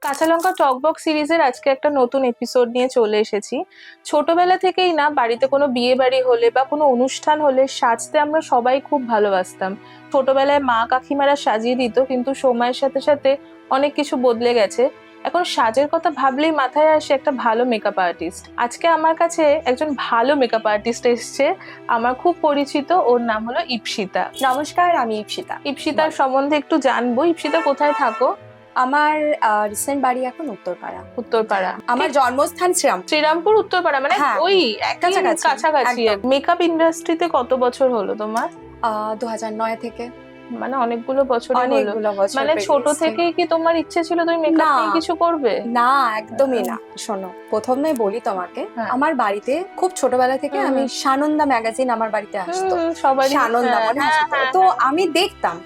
কাঁচা লঙ্কা টকবক সিরিজের আজকে একটা নতুন এপিসোড নিয়ে চলে এসেছি। ছোটবেলা থেকেই না বাড়িতে কোনো বিয়ে বাড়ি হলে বা কোনো অনুষ্ঠান হলে সাজতে আমরা সবাই খুব ভালোবাসতাম। ছোটবেলায় মা কাকিমারা সাজিয়ে দিত, কিন্তু সময়ের সাথে সাথে অনেক কিছু বদলে গেছে। এখন সাজের কথা ভাবলেই মাথায় আসে একটা ভালো মেকআপ আর্টিস্ট। আজকে আমার কাছে একজন ভালো মেকআপ আর্টিস্ট এসছে, আমার খুব পরিচিত। ওর নাম হলো ইপসিতা। নমস্কার, আমি ইপসিতা। ইপসিতার সম্বন্ধে একটু জানবো। ইপসিতা কোথায় থাকো? আমার রিসেন্ট বাড়ি এখন উত্তরপাড়া। উত্তরপাড়া। আমার জন্মস্থান শ্রীরামপুর উত্তরপাড়া, মানে হ্যাঁ, ওই কাছাকাছি, কাছাকাছি। একদম। মেকআপ ইন্ডাস্ট্রিতে কত বছর হলো তোমার? 2009 থেকে। মানে অনেকগুলো বছর হলো। অনেকগুলো বছর মানে ছোট পেরিয়েছে। থেকেই কি তোমার ইচ্ছে ছিল তুমি মেকআপ না। নিয়ে কিছু করবে? না, একদমই না। শোনো, প্রথমে বলি তোমাকে, হ্যাঁ। আমার বাড়িতে খুব ছোটবেলা থেকে হুম, আমি সানন্দা ম্যাগাজিন আমার বাড়িতে আসতো। সবারই। সানন্দা হ্যাঁ, মনে হ্যাঁ, আসতো, হ্যাঁ, তো হ্যাঁ। আমি দেখতাম।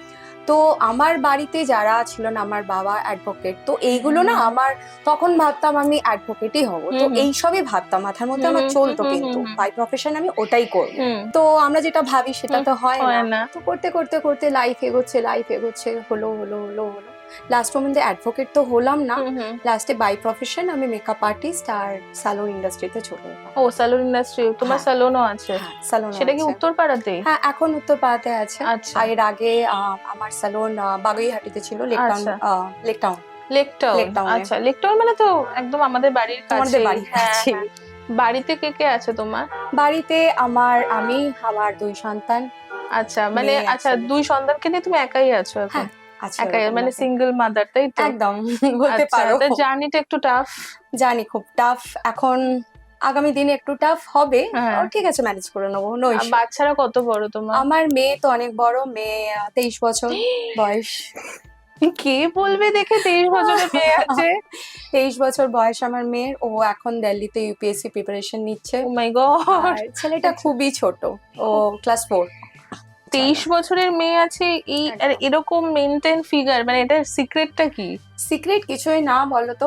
তো আমার বাড়িতে যারা ছিল না, আমার বাবা অ্যাডভোকেট, তো এইগুলো না আমার তখন ভাবতাম আমি অ্যাডভোকেটই হব। তো এইসবই ভাবতাম, মাথার মধ্যে আমার চলতো, কিন্তু বাই প্রফেশন আমি ওটাই করবো। তো আমরা যেটা ভাবি সেটা তো হয় না। তো করতে করতে করতে লাইফ এগোচ্ছে, হলো হলো হলো হলো লাস্ট মোমেন্টে অ্যাডভোকেট তো হলাম না। লাস্টে বাই প্রফেশন আমি মেকআপ আর্টিস্ট আর স্যালন ইন্ডাস্ট্রিতে চলে এলাম। ও, স্যালন ইন্ডাস্ট্রি। তোমার হ্যাঁ। স্যালনও আছে? হ্যাঁ, স্যালন সেটা কি উত্তরপাড়াতেই? হ্যাঁ, এখন উত্তরপাড়াতে আছে। আচ্ছা। এর আগে আমার স্যালন বাগুইহাটিতে ছিল, লেকটাউন। আচ্ছা। লেকটাউন। লেকটাউন। লেকটাউনে। আচ্ছা, লেকটাউন মানে তো একদম আমাদের বাড়ির তোমাদের কাছে। বাড়ির হ্যাঁ, কাছে। হ্যাঁ। বাড়িতে কে কে আছে তোমার? বাড়িতে আমি আমার 2 সন্তান। আচ্ছা, মানে মেয়ে আচ্ছা, আছে। 2 সন্তানকে নিয়ে তুমি একাই আছো এখন? হ্যাঁ, আছে একাই, ওরকম মানে ভাবে। সিঙ্গেল মাদার, তাই তো? একদম বলতে আচ্ছা, পারো। তো জার্নিটা একটু টাফ। জানি খুব টাফ এখন, আগামী দিনে একটু টাফ হবে। হ্যাঁ। ঠিক আছে, ম্যানেজ করে নেবো, নো ইস্যু। বাচ্চারা কত বড় তোমার? আমার মেয়ে তো অনেক বড়, মেয়ে 23 বছর বয়স। কে বলবে দেখে 23 বছরের মেয়ে আছে? 23 বছর বয়স আমার মেয়ের। ও এখন দিল্লিতে ইউপিএসসি প্রিপারেশন নিচ্ছে। ও মাই গড। আর ছেলেটা খুবই ছোট, ও ক্লাস 4। 23 বছরের মেয়ে আছে, এই আর এরকম মেইনটেইন ফিগার, মানে এটার সিক্রেটটা কি? সিক্রেট কিছুই না বলতো।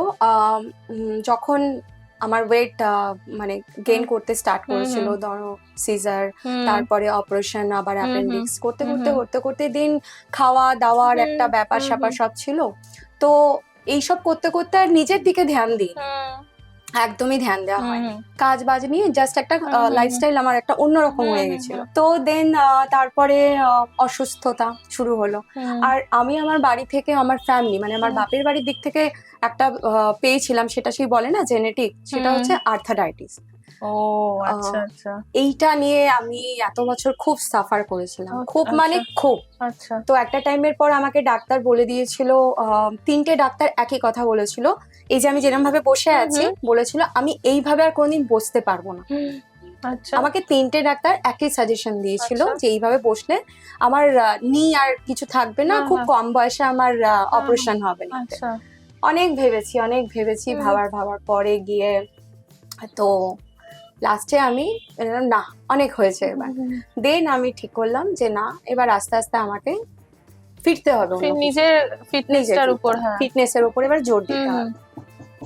যখন আমার ওয়েট মানে গেইন করতে স্টার্ট করেছিল, ধরো সিজার, তারপরে অপারেশন, আবার অ্যাপেন্ডিক্স, করতে করতে করতে করতে দিন খাওয়া দাওয়ার একটা ব্যাপার স্যাপার সব ছিল। তো এইসব করতে করতে আর নিজের দিকে ধ্যান দিই, একদমই ধ্যান দেওয়া হয়নি। কাজ বাজ নিয়ে জাস্ট একটা লাইফস্টাইল আমার একটা অন্যরকম হয়ে গেছিল। তো দেন তারপরে অসুস্থতা শুরু হলো। আর আমি আমার বাড়ি থেকে, আমার ফ্যামিলি মানে আমার বাপের বাড়ির দিক থেকে একটা পেয়েছিলাম, সেটা সেই বলে না জেনেটিক, সেটা হচ্ছে আর্থারাইটিস। ও আচ্ছা আচ্ছা। এইটা নিয়ে আমি এত বছর খুব সাফার করেছিলাম, খুব মানে খুব। আচ্ছা। তো একটা টাইমের পর আমাকে ডাক্তার বলে দিয়েছিল, 3টে ডাক্তার একই কথা বলেছিল, এই যে আমি যেরকম ভাবে বসে আছি, বলেছিল আমি এইভাবে আর কোনোদিন বসতে পারবো না। আচ্ছা। আমাকে 3টে ডাক্তার একই সাজেশন দিয়েছিল যে এইভাবে বসলে আমার নি আর কিছু থাকবে না, খুব কম বয়সে আমার অপারেশন হবে না। অনেক ভেবেছি, ভাবার পরে গিয়ে তো লাস্টে আমি না, অনেক হয়েছে এবার। দেন আমি ঠিক করলাম যে না, এবার আস্তে আস্তে আমাকে ফিরতে হবে নিজের ফিটনেসটার উপর। ফিটনেসের উপর এবার জোর দিতে হবে।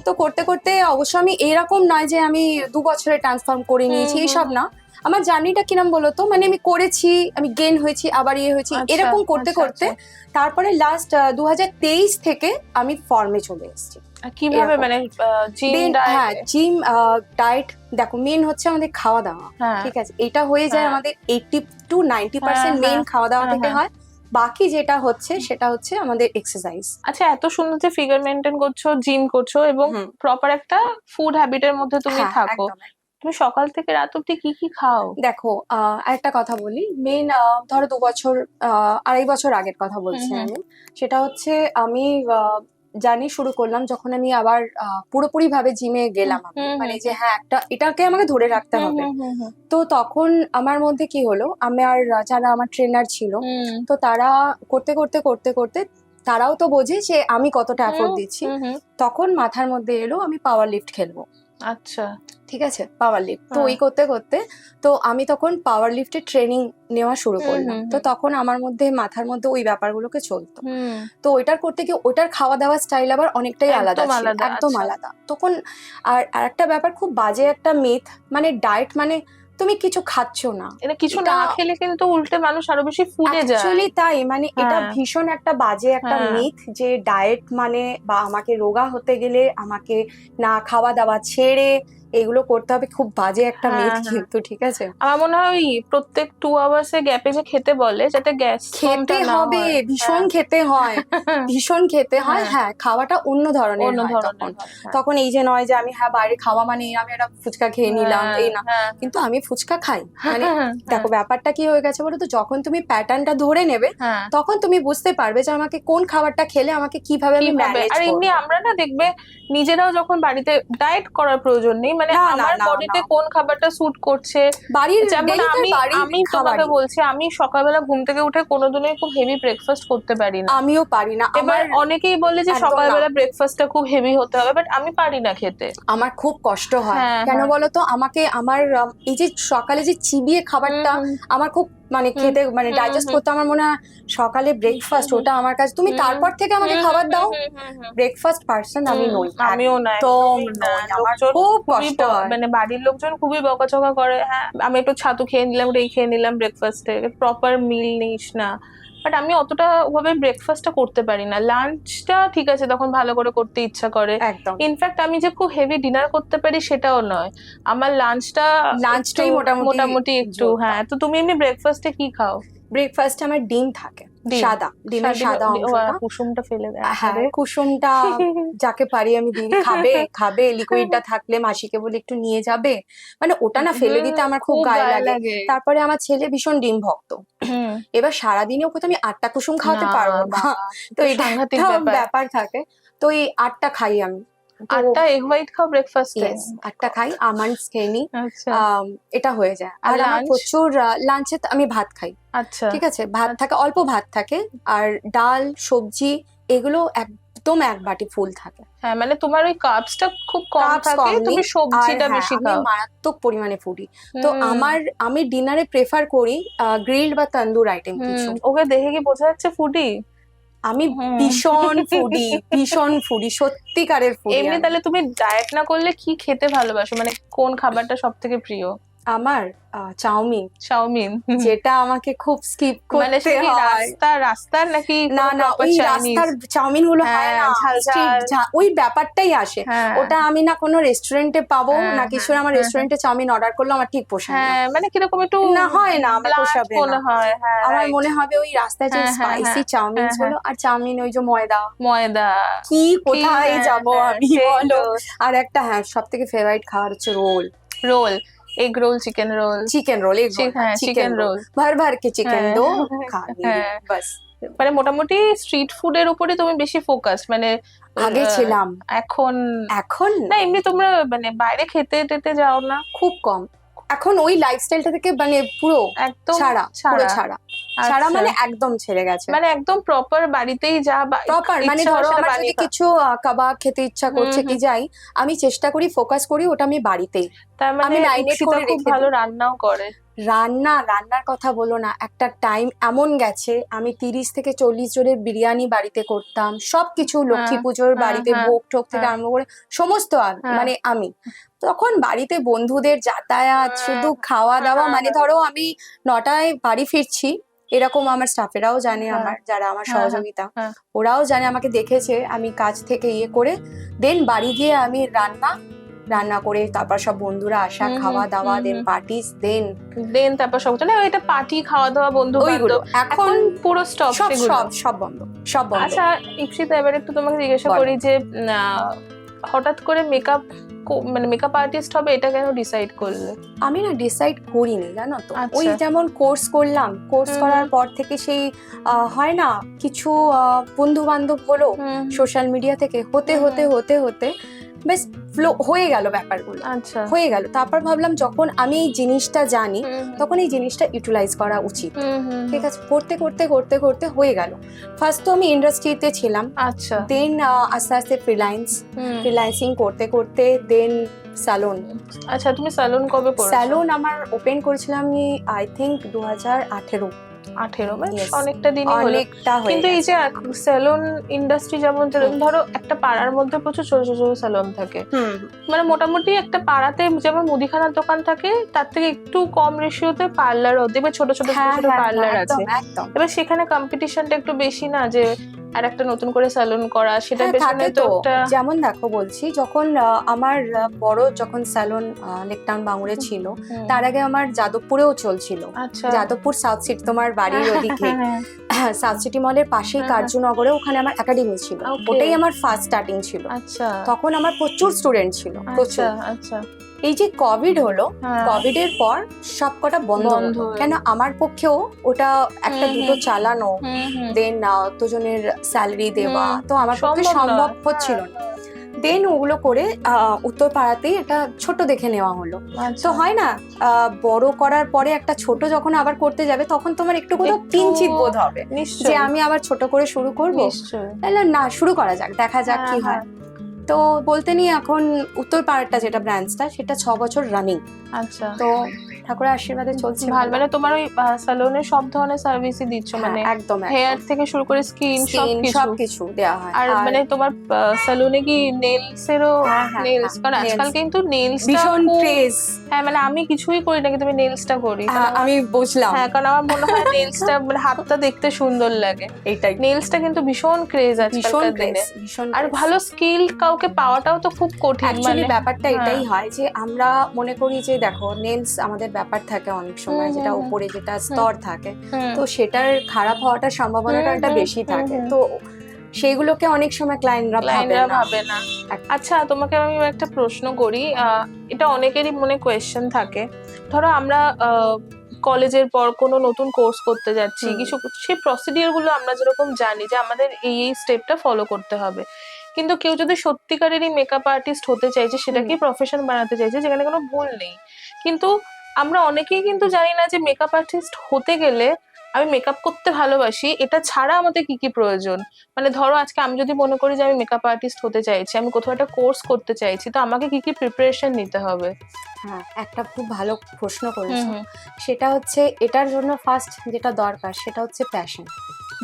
তো করতে করতে অবশ্য আমি এরকম নয় যে আমি 2 বছরে ট্রান্সফর্ম করে নিয়েছি, এইসব না। আমার জার্নিটা কিরম বলতো, মানে আমি করেছি, আমি গেইন হয়েছি, আবার হয়েছি, এরকম করতে করতে তারপরে লাস্ট 2023 থেকে আমি ফর্মে চলে এসেছি। কিভাবে, মানে জিম ডায়েট, দেখো মেন হচ্ছে আমাদের খাওয়া দাওয়া, ঠিক আছে? এটা হয়ে যায় আমাদের 80 to 90% মেন খাওয়া দাওয়া থেকে হয়। বাকি যেটা হচ্ছে সেটা হচ্ছে আমাদের এক্সারসাইজ। আচ্ছা, এত সুন্দর যে ফিগার মেইনটেইন করছো, জিম করছো এবং প্রপার একটা ফুড হ্যাবিটের মধ্যে তুমি থাকো, তুমি সকাল থেকে রাত অব্দি কি কি খাও? দেখো, আরেকটা কথা বলি, মেন ধরো 2 বছর 2.5 বছর আগের কথা বলছি আমি। সেটা হচ্ছে আমি জার্নি শুরু করলাম যখন আমি আবার পুরোপুরি ভাবে জিমে গেলাম, মানে যে হ্যাঁ একটা এটাকে আমাকে ধরে রাখতে হবে। তো তখন আমার মধ্যে কি হলো, আমার যারা আমার ট্রেনার ছিল, তো তারা করতে করতে করতে করতে তারাও তো বোঝে যে আমি কতটা এফোর্ট দিচ্ছি। তখন মাথার মধ্যে এলো আমি পাওয়ার লিফট খেলবো। আচ্ছা, ঠিক আছে, পাওয়ার লিফট। তো ওই করতে করতে তো আমি তখন পাওয়ার লিফটের ট্রেনিং নেওয়া শুরু করলাম। তো তখন আমার মধ্যে মাথার মধ্যে ওই ব্যাপারগুলোকে চলতো। তো ওইটার করতে গিয়ে ওটার খাওয়া দাওয়ার স্টাইল আবার অনেকটাই আলাদা ছিল, একদম আলাদা। তখন আর একটা ব্যাপার, খুব বাজে একটা মিথ, মানে ডায়েট মানে তুমি কিছু খাচ্ছ না। এটা কিছু না খেলে কিন্তু উল্টে মানুষ আরো বেশি ফুলে যায়। অ্যাকচুয়ালি তাই, মানে এটা হ্যাঁ। ভীষণ একটা বাজে একটা হ্যাঁ। মিথ যে ডায়েট মানে বা আমাকে রোগা হতে গেলে আমাকে না খাওয়া দাওয়া ছেড়ে এগুলো করতে হবে, খুব বাজে একটা মিথ হ্যাঁ। কিন্তু, ঠিক আছে? আমার মনে হয় ওই প্রত্যেক 2 আওয়ার্স গ্যাপে যে খেতে বলে যাতে গ্যাস খেতে হবে, ভীষণ খেতে হয়, ভীষণ খেতে হয়। হ্যাঁ, খাওয়াটা অন্য ধরনের অন্য হয় তখন। ধরনের হয়। তখন এই যে নয় যে আমি বাইরে খাওয়া মানে আমি একটা ফুচকা খেয়ে নিলাম, এই না। কিন্তু আমি ফুচকা খাই, মানে দেখো ব্যাপারটা কি হয়ে গেছে বলো তো, যখন তুমি প্যাটার্নটা ধরে নেবে তখন তুমি বুঝতে পারবে যে আমাকে কোন খাবারটা খেলে আমাকে কিভাবে আমি ম্যানেজ আর করব। এমনি আমরা না দেখবে নিজেরাও যখন বাড়িতে ডায়েট করার প্রয়োজন নেই, মানে আমার বডিতে কোন খাবারটা স্যুট করছে। বাড়ির যেমন আমি তোমাকে বলছি, আমি সকালবেলা ঘুম থেকে উঠে কোনোদিনই খুব হেভি ব্রেকফাস্ট করতে পারি না। আমিও পারি না। এবার অনেকেই বলে যে সকালবেলা ব্রেকফাস্টটা খুব হেভি হতে হবে, বাট আমি পারি না খেতে। আমার খুব কষ্ট হয়। কেন বলতো, আমাকে আমার এই যে সকালে যে চিবিয়ে খাবারটা আমার খুব মানে খেতে মানে ডাইজেস্ট করতে আমার মনে হয় সকালে ব্রেকফাস্ট ওটা আমার কাছে, তুমি তারপর থেকে আমাকে খাবার দাও। ব্রেকফাস্ট পার্সন আমি নই, আমিও না, একদম নই। আমার খুব কষ্ট হয়, মানে বাড়ির লোকজন খুবই বকাঝকা করে। হ্যাঁ, আমি একটু ছাতু খেয়ে নিলাম, ওটাই খেয়ে নিলাম ব্রেকফাস্টে, প্রপার মিল নিস না। বাট আমি অতটা ওভাবে ব্রেকফাস্টটা করতে পারি না। লাঞ্চটা ঠিক আছে, তখন ভালো করে করতে ইচ্ছা করে। একদম। ইনফ্যাক্ট আমি যে খুব হেভি ডিনার করতে পারি সেটাও নয়, আমার লাঞ্চটাই মোটামুটি একটু। হ্যাঁ, তো তুমি এমনি ব্রেকফাস্টে কি খাও? ব্রেকফাস্টে আমার ডিম থাকে, সাদা ডিমের সাদা অংশটা, কুসুমটা ফেলে দেয়। হ্যাঁ, কুসুমটা যাকে পারি আমি দিই, খাবে লিকুইডটা থাকলে মাসিকে বলে একটু নিয়ে যাবে, মানে ওটা না ফেলে দিতে আমার খুব গায়ে লাগে। তারপরে আমার ছেলে ভীষণ ডিম ভক্ত, এবার সারাদিনে ওকে তো আমি 8টা কুসুম খাওয়াতে পারবো না, তো এটা ব্যাপার থাকে। তো এই 8টা খাই আমি। 8টা এগ হোয়াইট খাও ব্রেকফাস্টে? 8টা খাই, আমন্ডস খেয়ে নি, এটা হয়ে যায়। আর আমার প্রচুর লাঞ্চে আমি ভাত খাই। আচ্ছা, ঠিক আছে, ভাত থাকে, অল্প ভাত থাকে, আর ডাল সবজি এগুলো একদম 1 বাটি ফুল থাকে। হ্যাঁ, মানে তোমার ওই কার্বসটা খুব কম থাকে, তুমি সবজিটা বেশি খাও। আমি মারাত্মক পরিমাণে ফুডি, তো আমি ডিনারে প্রেফার করি গ্রিলড বা তন্দুর আইটেম কিছু। ওকে দেখে কি বোঝা যাচ্ছে ফুডি? আমি ভীষণ ফুডি, সত্যিকারের ফুডি। এমনি তাহলে তুমি ডায়েট না করলে কি খেতে ভালোবাসো, মানে কোন খাবারটা সব থেকে প্রিয়? আমার চাউমিন, যেটা আমাকে খুব স্কিপ করতে হয়। রাস্তার নাকি? না, ওই রাস্তার চাউমিন গুলো হয় না, ওই ব্যাপারটাই আসে। ওটা আমি না কোনো রেস্টুরেন্টে পাবো না কিছু, আমার রেস্টুরেন্টে চাউমিন অর্ডার করলে আমার ঠিক পোষায় না, মানে কিরকম একটু না হয় না, আমার পোষাবে না। আমার মনে হবে ওই রাস্তায় যে স্পাইসি চাউমিন গুলো, আর চাউমিন ওই যে ময়দা কি কোথায় যাবো আমি বলো। আর একটা সব থেকে ফেভারিট খাবার হচ্ছে roll, egg roll, chicken roll, ভর के চিকেন দো বাস। মানে মোটামুটি স্ট্রিট ফুডের উপরে তুমি বেশি ফোকাস, মানে আগে ছিলাম, এখন না। এমনি তোমরা মানে বাইরে খেতে যাও না? খুব কম, এখন ওই লাইফস্টাইলটা থেকে মানে পুরো একদম ছাড়া মানে একদম ছেড়ে গেছে, মানে একদম প্রপার বাড়িতেই যা প্রপার, মানে ধরো আমার যদি কিছু কাবাব খেতে ইচ্ছা করছে কি যাই, আমি চেষ্টা করি ফোকাস করি ওটা আমি বাড়িতেই। তার মানে আমি ম্যারিনেট করে রেখে ভালো রান্নাও করে। রান্নার কথা বলো না, একটা টাইম এমন গেছে আমি 30 থেকে 40 জনের বিরিয়ানি বাড়িতে করতাম, সবকিছু লক্ষ্মী পুজোর বাড়িতে ভোগ ঠোক থেকে আরম্ভ করে সমস্ত, মানে আমি তখন বাড়িতে বন্ধুদের যাতায়াত, শুধু খাওয়া দাওয়া, মানে ধরো আমি 9টায় বাড়ি ফিরছি, এরকম আমার স্টাফেরাও জানে, আমার যারা আমার সহযোগিতা ওরাও জানে, আমাকে দেখেছে আমি কাজ থেকে করে দেন বাড়ি গিয়ে আমি রান্না করে তারপর সব বন্ধুরা আসা, খাওয়া দাওয়া, দেন পার্টিস, দেন তারপর সব এটা পার্টি, খাওয়া দাওয়া, বন্ধু ওইগুলো এখন পুরো স্টপ, সব বন্ধ। আচ্ছা ইপসিতা, এবার একটু তোমাকে জিজ্ঞাসা করি যে হঠাৎ করে মেকআপ আর্টিস্ট হবে এটা কেন ডিসাইড করলে? আমি না ডিসাইড করিনি, জানো তো, ওই যেমন কোর্স করলাম, কোর্স করার পর থেকে সেই হয় না কিছু বন্ধু বান্ধব হলো সোশ্যাল মিডিয়া থেকে, হতে বেশ ফ্লো হয়ে গেল ব্যাপারগুলো, হয়ে গেল। তারপর ভাবলাম যখন আমি এই জিনিসটা জানি তখন এই জিনিসটা ইউটিলাইজ করা উচিত, ঠিক আছে। করতে হয়ে গেল। ফার্স্ট তো আমি ইন্ডাস্ট্রিতে ছিলাম, দেন আস্তে আস্তে ফ্রিল্যান্সিং করতে দেন স্যালুন। আচ্ছা, তুমি স্যালুন কবে করেছো? স্যালুন আমার ওপেন করেছিলাম আমি আই থিংক 2018। 18 মানে Yes. অনেকটা দিনই হলো। অনেকটা হয়ে কিন্তু এই গেছে। যে স্যালন ইন্ডাস্ট্রি যেমন ধরো একটা পাড়ার মধ্যে প্রচুর ছোট ছোট স্যালন থাকে, হুম, মানে মোটামুটি একটা পাড়াতে যেমন মুদিখানার দোকান থাকে তার থেকে একটু কম রেশিওতে পার্লারও দেখবে, ছোট ছোট হ্যাঁ ছোট হ্যাঁ পার্লার হ্যাঁ, আছে। একদম একদম। এবার সেখানে কম্পিটিশনটা একটু বেশি না, যে আর একটা নতুন করে স্যালন করা, সেটার হ্যাঁ পেছনে থাকে তো তো, একটা যেমন দেখো বলছি, যখন আমার বড় যখন স্যালন লেকটাউন বাঙুরে ছিল, হুম, তার আগে আমার যাদবপুরেও চলছিল। আচ্ছা যাদবপুর সাউথ সিটি, তোমার বাড়ির ওদিকে সাউথ সিটি মলের পাশেই হ্যাঁ, কার্যনগরে, ওখানে আমার একাডেমি ছিল। Okay. ওটাই আমার ফার্স্ট স্টার্টিং ছিল। আচ্ছা তখন আমার প্রচুর স্টুডেন্ট ছিল, আচ্ছা প্রচুর। আচ্ছা এই যে কোভিড হলো, হ্যাঁ, কোভিডের পর সবকটা বন্ধ বন্ধ হলো। হয়ে কেন আমার পক্ষেও ওটা একটা হুম, দুটো হুম। চালানো, দেন অতজনের স্যালারি দেওয়া, তো আমার পক্ষে সম্ভব হচ্ছিল না। দেন ওগুলো করে উত্তর পাড়াতেই একটা ছোট দেখে নেওয়া হলো। তো হয় না, বড় করার পরে একটা ছোট যখন আবার করতে যাবে, তখন তোমার একটু কোথাও একটু কিঞ্চিত বোধ হবে যে নিশ্চয়ই আমি আবার ছোট করে শুরু করব। নিশ্চয়ই তাহলে না, শুরু করা যাক, দেখা যাক কি হ্যাঁ, হয়। তো বলতে নিয়ে এখন উত্তর পাড়াটা যেটা ব্রাঞ্চটা, সেটা 6 বছর রানিং। আচ্ছা তো ঠাকুরের আশীর্বাদে চলছে ভালো, মানে তোমার ওই সালুনে সব ধরনের সার্ভিসই দিচ্ছ, হ্যাঁ, মানে একদম হেয়ার থেকে শুরু করে স্কিন সবকিছু। সবকিছু দেওয়া হয়। আর মানে তোমার সালুনে কি নেলস এরও হ্যাঁ, হ্যাঁ, নেলস, হ্যাঁ, কারণ আজকাল nails কিন্তু নেলস ভীষণ ক্রেজ। হ্যাঁ মানে আমি কিছুই করি না কিন্তু আমি নেলসটা করি, কারণ আমি বুঝলাম। হ্যাঁ কারণ আমার মনে হয় নেলসটা মানে হাতটা দেখতে সুন্দর লাগে। এইটাই নেলসটা কিন্তু ভীষণ ক্রেজ ভীষণ আজকালকার ক্রেজ, দিনে। ভীষণ আর ভালো স্কিল কাউকে পাওয়াটাও তো খুব কঠিন, অ্যাকচুয়ালি মানে ব্যাপারটা হ্যাঁ। এটাই হয় যে আমরা মনে করি যে দেখো নেলস আমাদের ব্যাপার থাকে অনেক সময়, হুম, যেটা হুম, উপরে যেটা স্তর থাকে, হুম, তো সেটার খারাপ হওয়াটার সম্ভাবনাটা হুম, একটা হুম, বেশি হুম, থাকে। হুম। তো সেগুলোকে অনেক সময় ক্লায়েন্টরা ক্লায়েন্টরা ভাবে না। ভাবে না। আচ্ছা তোমাকে আমি একটা প্রশ্ন করি, এটা অনেকেরই মনে কোয়েশ্চেন থাকে। ধরো আমরা কলেজের পর কোনো নতুন কোর্স করতে যাচ্ছি, হুম। কিছু সেই প্রসিডিওর গুলো আমরা যেরকম জানি যে আমাদের এই এই স্টেপটা ফলো করতে হবে, কিন্তু কেউ যদি সত্যিকারেরই মেকআপ আর্টিস্ট হতে চাইছে, সেটাকেই প্রফেশন বানাতে চাইছে, যেখানে কোনো ভুল নেই, কিন্তু আমরা অনেকেই কিন্তু জানি না যে মেকআপ আর্টিস্ট হতে গেলে আমি মেকআপ করতে ভালোবাসি, এটা ছাড়া আমাদের কি কি প্রয়োজন। মানে ধরো আজকে আমি যদি মনে করি যে আমি মেকআপ আর্টিস্ট হতে চাইছি, আমি কোথাও একটা কোর্স করতে চাইছি, তো আমাকে কি কি প্রিপারেশন নিতে হবে? হ্যাঁ, একটা খুব ভালো প্রশ্ন হুম করেছো। হুম সেটা হচ্ছে, এটার জন্য ফার্স্ট যেটা দরকার সেটা হচ্ছে প্যাশন।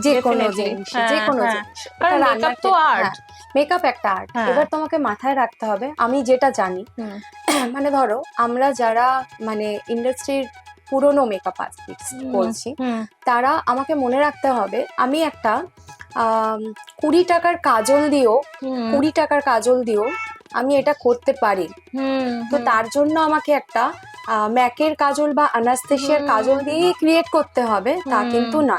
যে কোনো Definitely, জিনিস, হ্যাঁ, যে কোনো হ্যাঁ। জিনিস, কারণ মেকআপ তো আর্ট। মেকআপ একটা আর্ট। হ্যাঁ। এবার তোমাকে মাথায় রাখতে হবে, আমি যেটা জানি, হুম মানে ধরো আমরা যারা মানে ইন্ডাস্ট্রির পুরনো মেকআপ আর্টিস্ট বলছি, হুম তারা আমাকে মনে রাখতে হবে, আমি একটা 20 টাকার কাজল দিয়েও, হুম 20 টাকার কাজল দিয়েও আমি এটা করতে পারি। হুম তো তার জন্য আমাকে একটা ম্যাকের কাজল বা অ্যানাস্থেসিয়ার কাজল দিয়েই ক্রিয়েট করতে হবে তা কিন্তু না।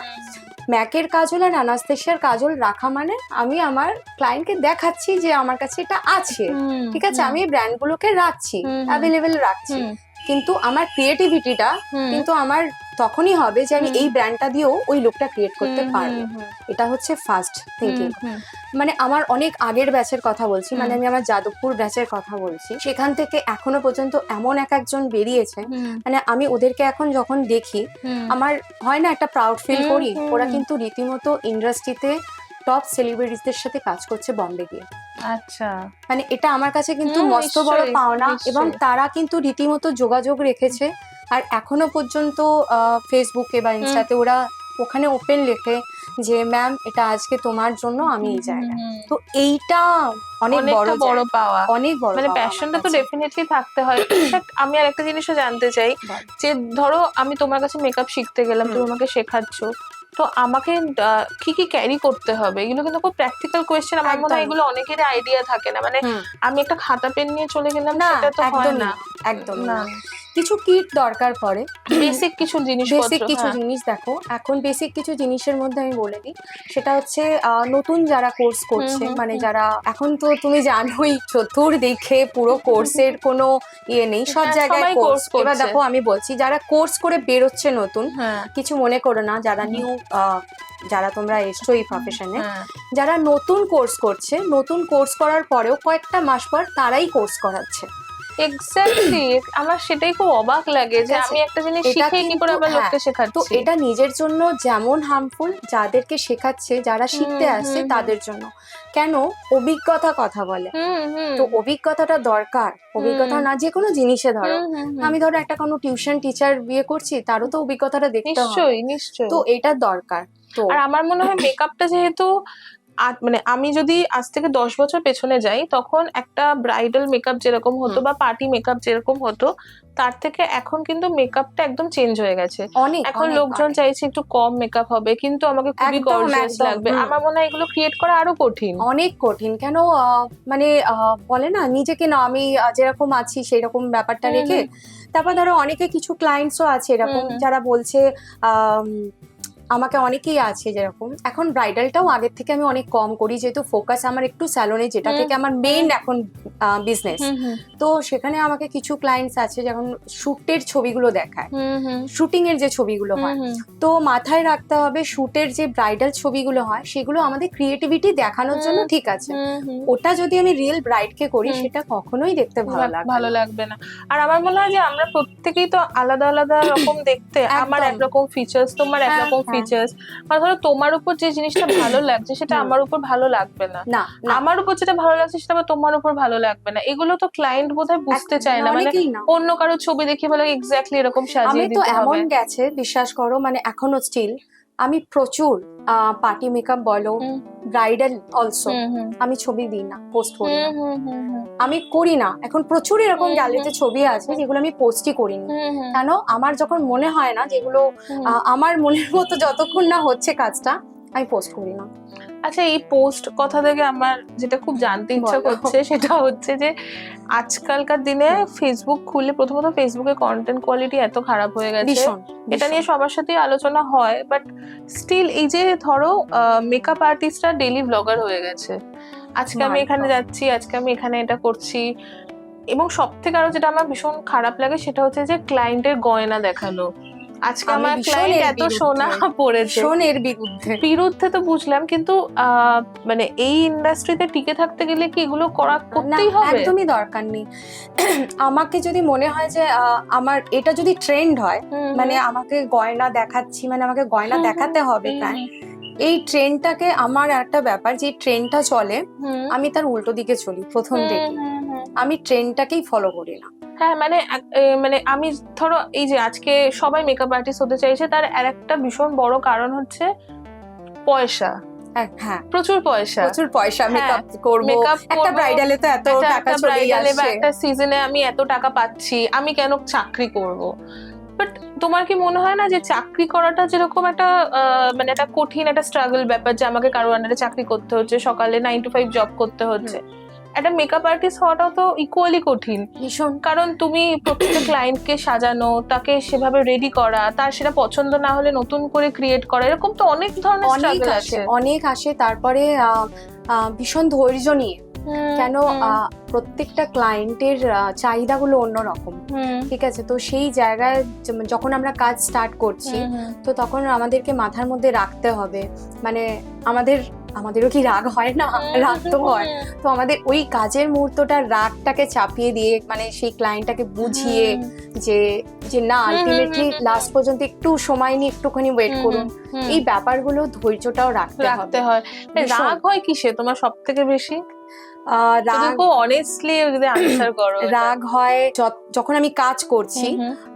ম্যাকের কাজল আর অ্যানাস্থেসিয়ার কাজল রাখা মানে আমি আমার ক্লায়েন্টকে দেখাচ্ছি যে আমার কাছে এটা আছে, ঠিক আছে, আমি এই ব্র্যান্ডগুলোকে রাখছি, অ্যাভেলেবেল রাখছি, কিন্তু আমার ক্রিয়েটিভিটিটা কিন্তু আমার তখনই হবে যে আমি এই ব্র্যান্ডটা দিয়েও ওই লুকটা ক্রিয়েট করতে পারবো। এটা হচ্ছে ফার্স্ট থিঙ্কিং। মানে আমার অনেক আগের ব্যাচের কথা বলছি, মানে আমি আমার যাদবপুর ব্যাচের কথা বলছি, সেখান থেকে এখনো পর্যন্ত এমন এক একজন বেরিয়েছে, মানে আমি ওদেরকে এখন যখন দেখি আমার হয় না, একটা প্রাউড ফিল করি। ওরা কিন্তু রীতিমতো ইন্ডাস্ট্রিতে টপ সেলিব্রিটিসদের সাথে কাজ করছে বম্বে গিয়ে। আচ্ছা মানে এটা আমার কাছে কিন্তু মস্ত বড় নিশ্চয়ই, পাওনা, এবং নিশ্চয়ই। তারা কিন্তু রীতিমতো যোগাযোগ রেখেছে। আর এখনো পর্যন্ত ফেসবুকে বা ইনস্টাতে ওরা ওখানে ওপেন লেখে যে ম্যাম এটা আজকে তোমার জন্য আমি এই জায়গায়। তো এইটা অনেক বড় বড় পাওয়া, অনেক বড় মানে পাওয়া আমার প্যাশনটা তো কাছে। ডেফিনেটলি থাকতে হয়। ইনফ্যাক্ট আমি আর একটা জিনিসও জানতে চাই, বল। যে ধরো আমি তোমার কাছে মেকআপ শিখতে গেলাম, তুমি আমাকে শেখাচ্ছ, তো আমাকে কি কি ক্যারি করতে হবে, এগুলো কিন্তু খুব প্র্যাকটিক্যাল কোয়েশ্চেন। আমার মনে হয় একদম। এগুলো অনেকেরই আইডিয়া থাকে না, মানে আমি একটা খাতা পেন নিয়ে চলে গেলাম, না, সেটা তো হয় একদমই না। না, একদমই না, না। কিছু কিট দরকার পড়ে, বেসিক কিছু জিনিসপত্র। বেসিক কিছু হ্যাঁ। জিনিস। দেখো এখন বেসিক কিছু জিনিসের মধ্যে আমি বলে দিই, সেটা হচ্ছে নতুন যারা কোর্স করছে, মানে যারা এখন তো তুমি জানোই চতুর্দিকে পুরো কোর্সের কোনো ইয়ে নেই, সব হ্যাঁ, জায়গায় সবাই কোর্স। course এবার করছে। দেখো আমি বলছি, যারা কোর্স করে বেরোচ্ছে নতুন, হ্যাঁ কিছু মনে করো না, যারা নিউ, যারা তোমরা এসছো এই প্রফেশনে, হ্যাঁ যারা নতুন কোর্স করছে, নতুন কোর্স করার পরেও কয়েকটা মাস পর তারাই কোর্স করাচ্ছে। এক্স্যাক্টলি, আমার সেটাই খুব অবাক লাগে যে আমি একটা জিনিস এটা শিখে কি করে কিন্তু- আবার লোককে হ্যাঁ, তো শেখাচ্ছি। এটা নিজের জন্য যেমন হার্মফুল, যাদেরকে শেখাচ্ছে, যারা শিখতে আসছে তাদের জন্য। কেন? অভিজ্ঞতা কথা বলে। তো অভিজ্ঞতাটা দরকার, অভিজ্ঞতা না যে কোনো জিনিসে ধরো, আমি ধরো একটা কোনো টিউশন টিচার বিয়ে করছি, তারও তো অভিজ্ঞতাটা দেখতে হবে, নিশ্চয়ই নিশ্চয়ই। তো এটা দরকার। তো আর আমার মনে হয় মেকআপটা যেহেতু মানে আমি যদি আজ থেকে 10 বছর পেছনে যাই, তখন একটা ব্রাইডাল মেকআপ যেরকম হতো বা পার্টি মেকআপ যেরকম হতো, তার থেকে এখন কিন্তু মেকআপটা একদম চেঞ্জ হয়ে গেছে। অনেক এখন অনেক, লোকজন অনেক। চাইছে একটু কম মেকআপ হবে, কিন্তু আমাকে খুবই একদম, গর্জিয়াস একদম, লাগবে। হুম। আমার মনে হয় এগুলো ক্রিয়েট করা আরো কঠিন। অনেক কঠিন। কেন? মানে বলে না, নিজেকে না আমি যেরকম আছি সেই রকম ব্যাপারটা রেখে, তারপর ধরো অনেকে কিছু ক্লায়েন্টসও আছে এরকম যারা বলছে, আম, আমাকে অনেকেই আছে যেরকম, এখন ব্রাইডালটাও আগের থেকে আমি অনেক কম করি, যেহেতু ফোকাস আমার একটু স্যালনে, যেটা থেকে আমার মেইন এখন বিজনেস। তো সেখানে আমাকে কিছু ক্লায়েন্টস আছে যখন শুটের ছবিগুলো দেখায়, শুটিং এর যে ছবিগুলো হয়, তো মাথায় রাখতে হবে শুটের যে ব্রাইডাল ছবিগুলো হয় সেগুলো আমাদের ক্রিয়েটিভিটি দেখানোর জন্য ঠিক আছে, ওটা যদি আমি রিয়েল ব্রাইডকে করি সেটা কখনোই দেখতে ভালো লাগবে না। আর আমার মনে হয় যে আমরা প্রত্যেকেই তো আলাদা আলাদা রকম দেখতে, আমার একরকম ফিচার্স, তোমার একরকম ফিচার্স, মানে ধরো তোমার উপর যে জিনিসটা ভালো লাগছে সেটা আমার উপর ভালো লাগবে না, আমার উপর যেটা ভালো লাগছে সেটা আবার তোমার উপর ভালো লাগবে না। এগুলো তো ক্লায়েন্ট বোধহয় বুঝতে চায় না, মানে অন্য কারো ছবি দেখে বলে এক্স্যাক্টলি এরকম সাজিয়ে দিতে হবে। আমি তো এমন গেছে, বিশ্বাস করো, মানে এখনো স্টিল আমি প্রচুর পার্টি মেকআপ বলো, ব্রাইডাল অলসো, আমি ছবি দিই না, পোস্ট করি না, আমি করি না। এখন প্রচুর এরকম গ্যালারিতে ছবি আছে যেগুলো আমি পোস্টই করিনি। কেন? আমার যখন মনে হয় না যেগুলো আমার মনের মতো যতক্ষণ না হচ্ছে কাজটা, আমি পোস্ট করি না। আচ্ছা, এই পোস্ট কথা থেকে আমার যেটা খুব জানতে ইচ্ছা করছে সেটা হচ্ছে যে আজকালকার দিনে ফেসবুক খুললে, প্রথমত ফেসবুকে কন্টেন্ট কোয়ালিটি এত খারাপ হয়ে গেছে, এটা নিয়ে সবার সাথেই আলোচনা হয়, বাট স্টিল এই যে ধরো মেকআপ আর্টিস্টরা ডেইলি ব্লগার হয়ে গেছে, আজকে আমি এখানে যাচ্ছি, আজকে আমি এখানে এটা করছি, এবং সব থেকে আরো যেটা আমার ভীষণ খারাপ লাগে সেটা হচ্ছে যে ক্লায়েন্টের গয়না দেখানো। আজকে আমার ক্লায়েন্ট এত সোনা পড়েছে, এর বিরুদ্ধে তো বুঝলাম, কিন্তু মানে এই ইন্ডাস্ট্রিতে টিকে থাকতে গেলে কি এগুলো করতেই হবে? একদমই দরকার নেই। আমাকে যদি মনে হয় যে আমার এটা যদি ট্রেন্ড হয়, মানে আমাকে গয়না দেখাচ্ছি, মানে আমাকে গয়না দেখাতে হবে, তাই এই ট্রেন্ডটাকে, আমার একটা ব্যাপার যে ট্রেন্ডটা চলে আমি তার উল্টো দিকে চলি প্রথম থেকে, আমি ট্রেন্ডটাকেই ফলো করি না। হ্যাঁ, মানে আমি ধরো এই যে আজকে সবাই মেকআপ আর্টিস্ট হতে চাইছে, তার আরেকটা ভীষণ বড় কারণ হচ্ছে পয়সা। হ্যাঁ, প্রচুর পয়সা, মেকআপ করব, একটা ব্রাইডালে তো এত টাকা চলেই আসছে, একটা সিজনে আমি এত টাকা পাচ্ছি, আমি কেন চাকরি করব? বাট তোমার কি মনে হয় না যে চাকরি করাটা যেরকম একটা মানে একটা কঠিন একটা স্ট্রাগল ব্যাপার, যে আমাকে কারো আন্ডারে চাকরি করতে হচ্ছে, সকালে 9 to 5 জব করতে হচ্ছে, একটা মেকআপ আর্টিস্ট হওয়াটাও তো ইকুয়ালি কঠিন ভীষণ। কারণ তুমি প্রত্যেকটা ক্লায়েন্টকে সাজানো, তাকে সেভাবে রেডি করা, তার সেটা পছন্দ না হলে নতুন করে ক্রিয়েট করা, এরকম তো অনেক ধরনের স্ট্রাগল আছে, অনেক আসে। তারপরে ভীষণ ধৈর্য নিয়ে, কেন প্রত্যেকটা ক্লায়েন্টের চাহিদাগুলো অন্যরকম, ঠিক আছে? তো সেই জায়গায় যখন আমরা কাজ স্টার্ট করছি, তো তখন আমাদেরকে মাথার মধ্যে রাখতে হবে, মানে আমাদেরও কি রাগ হয় না? রাগ তো হয়। তো আমাদের ওই কাজের মুহূর্তটা রাগটাকে চাপিয়ে দিয়ে, মানে সেই ক্লায়েন্টটাকে বুঝিয়ে যে না, আলটিমেটলি লাস্ট পর্যন্ত একটু সময় নিয়ে একটুখানি ওয়েট করুন, এই ব্যাপারগুলো ধৈর্যটাও রাখতে হয়। রাগ হয় কিসে তোমার সব থেকে বেশি? রাগ হয় যখন আমি কাজ করছি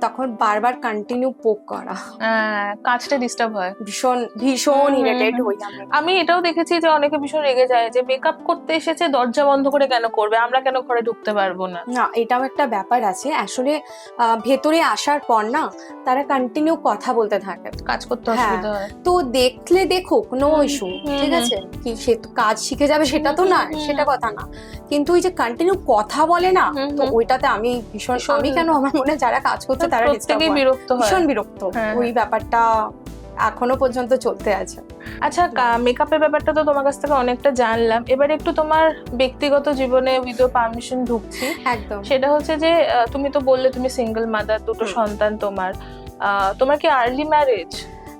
তখন বারবার কন্টিনিউ পোক করা, কাজটা ডিস্টার্ব হয়, ভীষণ ইরিটেট হই আমি এটাও দেখেছি যে অনেকে ভীষণ রেগে যায় যে মেকআপ করতে এসেছে, দরজা বন্ধ করে কেন করবে, আমরা কেন ঘরে ঢুকতে পারবো না? না, এটাও একটা ব্যাপার আছে আসলে। ভেতরে আসার পর না তারা কন্টিনিউ কথা বলতে থাকে, কাজ করতে অসুবিধা হয়। তো দেখলে দেখুক, নো ইস্যু, ঠিক আছে, কি সে কাজ শিখে যাবে সেটা তো না, সেটা কথা না, কিন্তু ওই যে কন্টিনিউ কথা বলে না, তো ওইটাতে আমি ভীষণ, আমি কেন, আমার মনে যারা কাজ করছে তারা ভীষণ বিরক্ত, ওই ব্যাপারটা এখনো পর্যন্ত চলতে আছে। আচ্ছা, মেকআপের ব্যাপারটা তো তোমার কাছ থেকে অনেকটা জানলাম, এবার একটু তোমার ব্যক্তিগত জীবনে উইথ ইওর পারমিশন ঢুকছি। একদম। সেটা হচ্ছে যে তুমি তো বললে তুমি সিঙ্গেল মাদার, দুটো সন্তান তোমার কি আর্লি ম্যারেজ?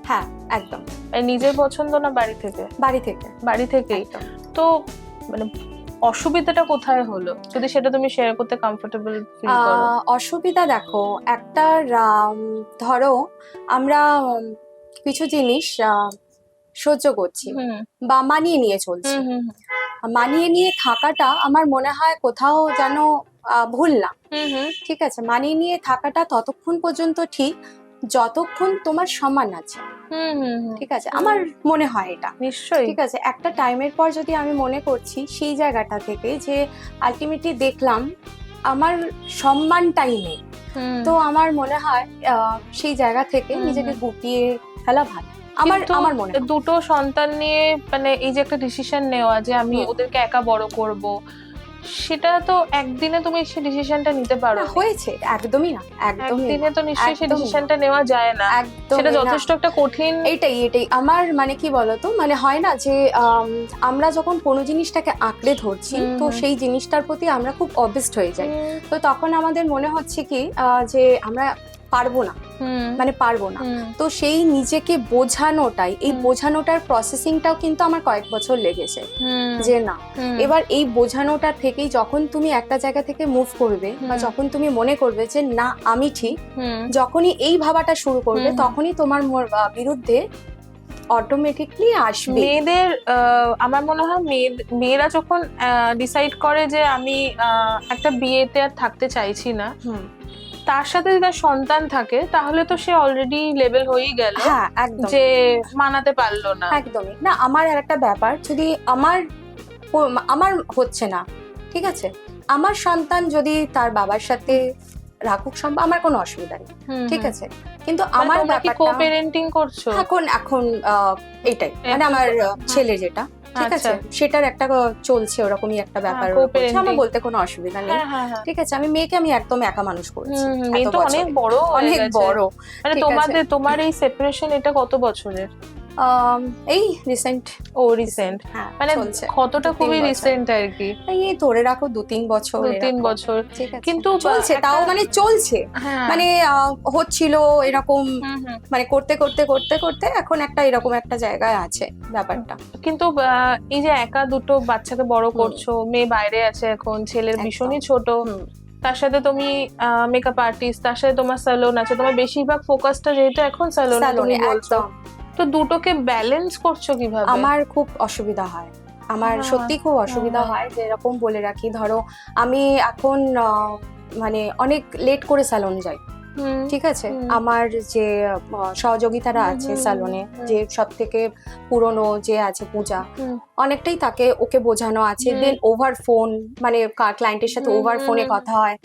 হ্যাঁ, একদম। নিজের পছন্দ না বাড়ি থেকে? বাড়ি থেকেই। তো মানে অসুবিধাটা কোথায় হলো, যদি সেটা তুমি শেয়ার করতে কমফোর্টেবল ফিল করো? অসুবিধা দেখো, একটা ধরো আমরা কিছু জিনিস সহ্য করছি হুম বা মানিয়ে নিয়ে চলছি। হুম হুম মানিয়ে নিয়ে থাকাটা আমার মনে হয় কোথাও যেন ভুল না। হুম হুম ঠিক আছে, মানিয়ে নিয়ে থাকাটা ততক্ষণ পর্যন্ত ঠিক যতক্ষণ তোমার সম্মান আছে। হুম হুম হুম, ঠিক আছে, আমার মনে হয় এটা। নিশ্চয়ই। ঠিক আছে, একটা টাইমের পর যদি আমি মনে করছি সেই জায়গাটা থেকে যে আলটিমেটলি দেখলাম আমার সম্মানটাই নেই, হুম, তো আমার মনে হয় সেই জায়গা থেকে হুম, নিজেকে হুম। গুটিয়ে ফেলা ভালো। আমার কিন্তু আমার মনে হয়। দুটো সন্তান নিয়ে মানে এই যে একটা ডিসিশন নেওয়া যে আমি হুম। ওদেরকে একা বড় করব, সেটা তো একদিনে তুমি সেই ডিসিশনটা নিতে পারো না, না। হয়েছে, একদমই না, একদমই একদিনে না, তো নিশ্চয়ই সেই একদমই না, ডিসিশনটা নেওয়া যায় না। সেটা একদমই না। যথেষ্ট একটা কঠিন। এইটাই এটাই আমার মানে কি বলতো, মানে হয় না যে আমরা যখন কোনো জিনিসটাকে আঁকড়ে ধরছি, হুম, তো হুম। সেই জিনিসটার প্রতি আমরা খুব অবসেসড হয়ে যাই। হুম, তো তখন আমাদের মনে হচ্ছে কি যে আমরা পারবো না, হুম, মানে পারবো না। হুম, তো সেই নিজেকে বোঝানোটাই, এই হুম। বোঝানোটার প্রসেসিংটাও কিন্তু আমার কয়েক বছর লেগেছে হুম, যে না। হুম, এবার এই বোঝানোটা থেকেই যখন তুমি একটা জায়গা থেকে মুভ করবে বা হুম। যখন তুমি মনে করবে যে না আমি ঠিক, হুম, যখনই এই ভাবাটা শুরু করবে হুম। তখনই তোমার বিরুদ্ধে অটোমেটিকলি আসবে। মেয়েদের আমার মনে হয় মেয়েরা যখন ডিসাইড করে যে আমি একটা বিয়েতে আর থাকতে চাইছি না, হুম, তার সাথে যদি তার সন্তান থাকে তাহলে তো সে অলরেডি লেভেল হয়েই গেল হ্যাঁ একদম, যে মানাতে পারলো না। একদমই না। আমার আর একটা ব্যাপার, যদি আমার হচ্ছে না, ঠিক আছে, আমার সন্তান যদি তার বাবার সাথে রাখুক আমার কোনো অসুবিধা নেই, হুম, ঠিক হুম। আছে, কিন্তু মানে আমার তোমরা কি কো ব্যাপারটা প্যারেন্টিং করছো? এখন এখন এইটাই মানে এখন আমার হ্যাঁ। ছেলে যেটা, ঠিক আচ্ছা। আছে, সেটার একটা চলছে ওরকমই একটা ব্যাপার co চলছে। আমার parenting। বলতে কোনো অসুবিধা নেই, হ্যাঁ হ্যাঁ হ্যাঁ। ঠিক আছে। মেয়েকে আমি একদম একা মানুষ করেছি হুম হুম, এত মেয়ে তো অনেক বছরে, বড় হয়ে অনেক গেছে। বড়। মানে ঠিক আছে, তোমার এই সেপারেশন এটা কত বছরের? এই রিসেন্ট, ও রিসেন্ট। হ্যাঁ মানে চলছে, ক্ষতটা 2-3 খুবই বছর। রিসেন্ট আর কি। এই ধরে রাখো 2-3 বছর 2-3 এরকম। বছর। ঠিক আছে, কিন্তু চলছে, তাও একটা মানে চলছে, হ্যাঁ। মানে হচ্ছিল এরকম, হুম হুম। মানে করতে করতে করতে করতে এখন একটা এরকম একটা জায়গায় আছে ব্যাপারটা। কিন্তু এই যে একা দুটো বাচ্চাকে বড় হুম। করছো, মেয়ে বাইরে আছে এখন, ছেলের একদম। ভীষণই ছোট, হুম, তার সাথে তুমি মেকআপ আর্টিস্ট, তার সাথে তোমার স্যালন আছে, তোমার বেশিরভাগ ফোকাসটা যেহেতু এখন স্যালনে তুমি স্যালনে বলছো, একদম। তো দুটোকে ব্যালেন্স করছো কিভাবে? আমার খুব অসুবিধা হয়, আমার হ্যাঁ, সত্যি খুব অসুবিধা হ্যাঁ, হয়। যে এরকম বলে রাখি, ধরো আমি এখন মানে অনেক লেট করে স্যালন যাই, হুম, ঠিক আছে। হুম, আমার যে সহযোগিতারা হুম, আছে হুম, স্যালনে, হুম, যে সব থেকে পুরনো যে আছে পূজা, হুম, অনেকটাই তাকে ওকে বোঝানো আছে। হুম, দেন ওভার ফোন, মানে ক্লায়েন্টের সাথে হুম, ওভার হুম, ফোনে হুম, কথা হয়,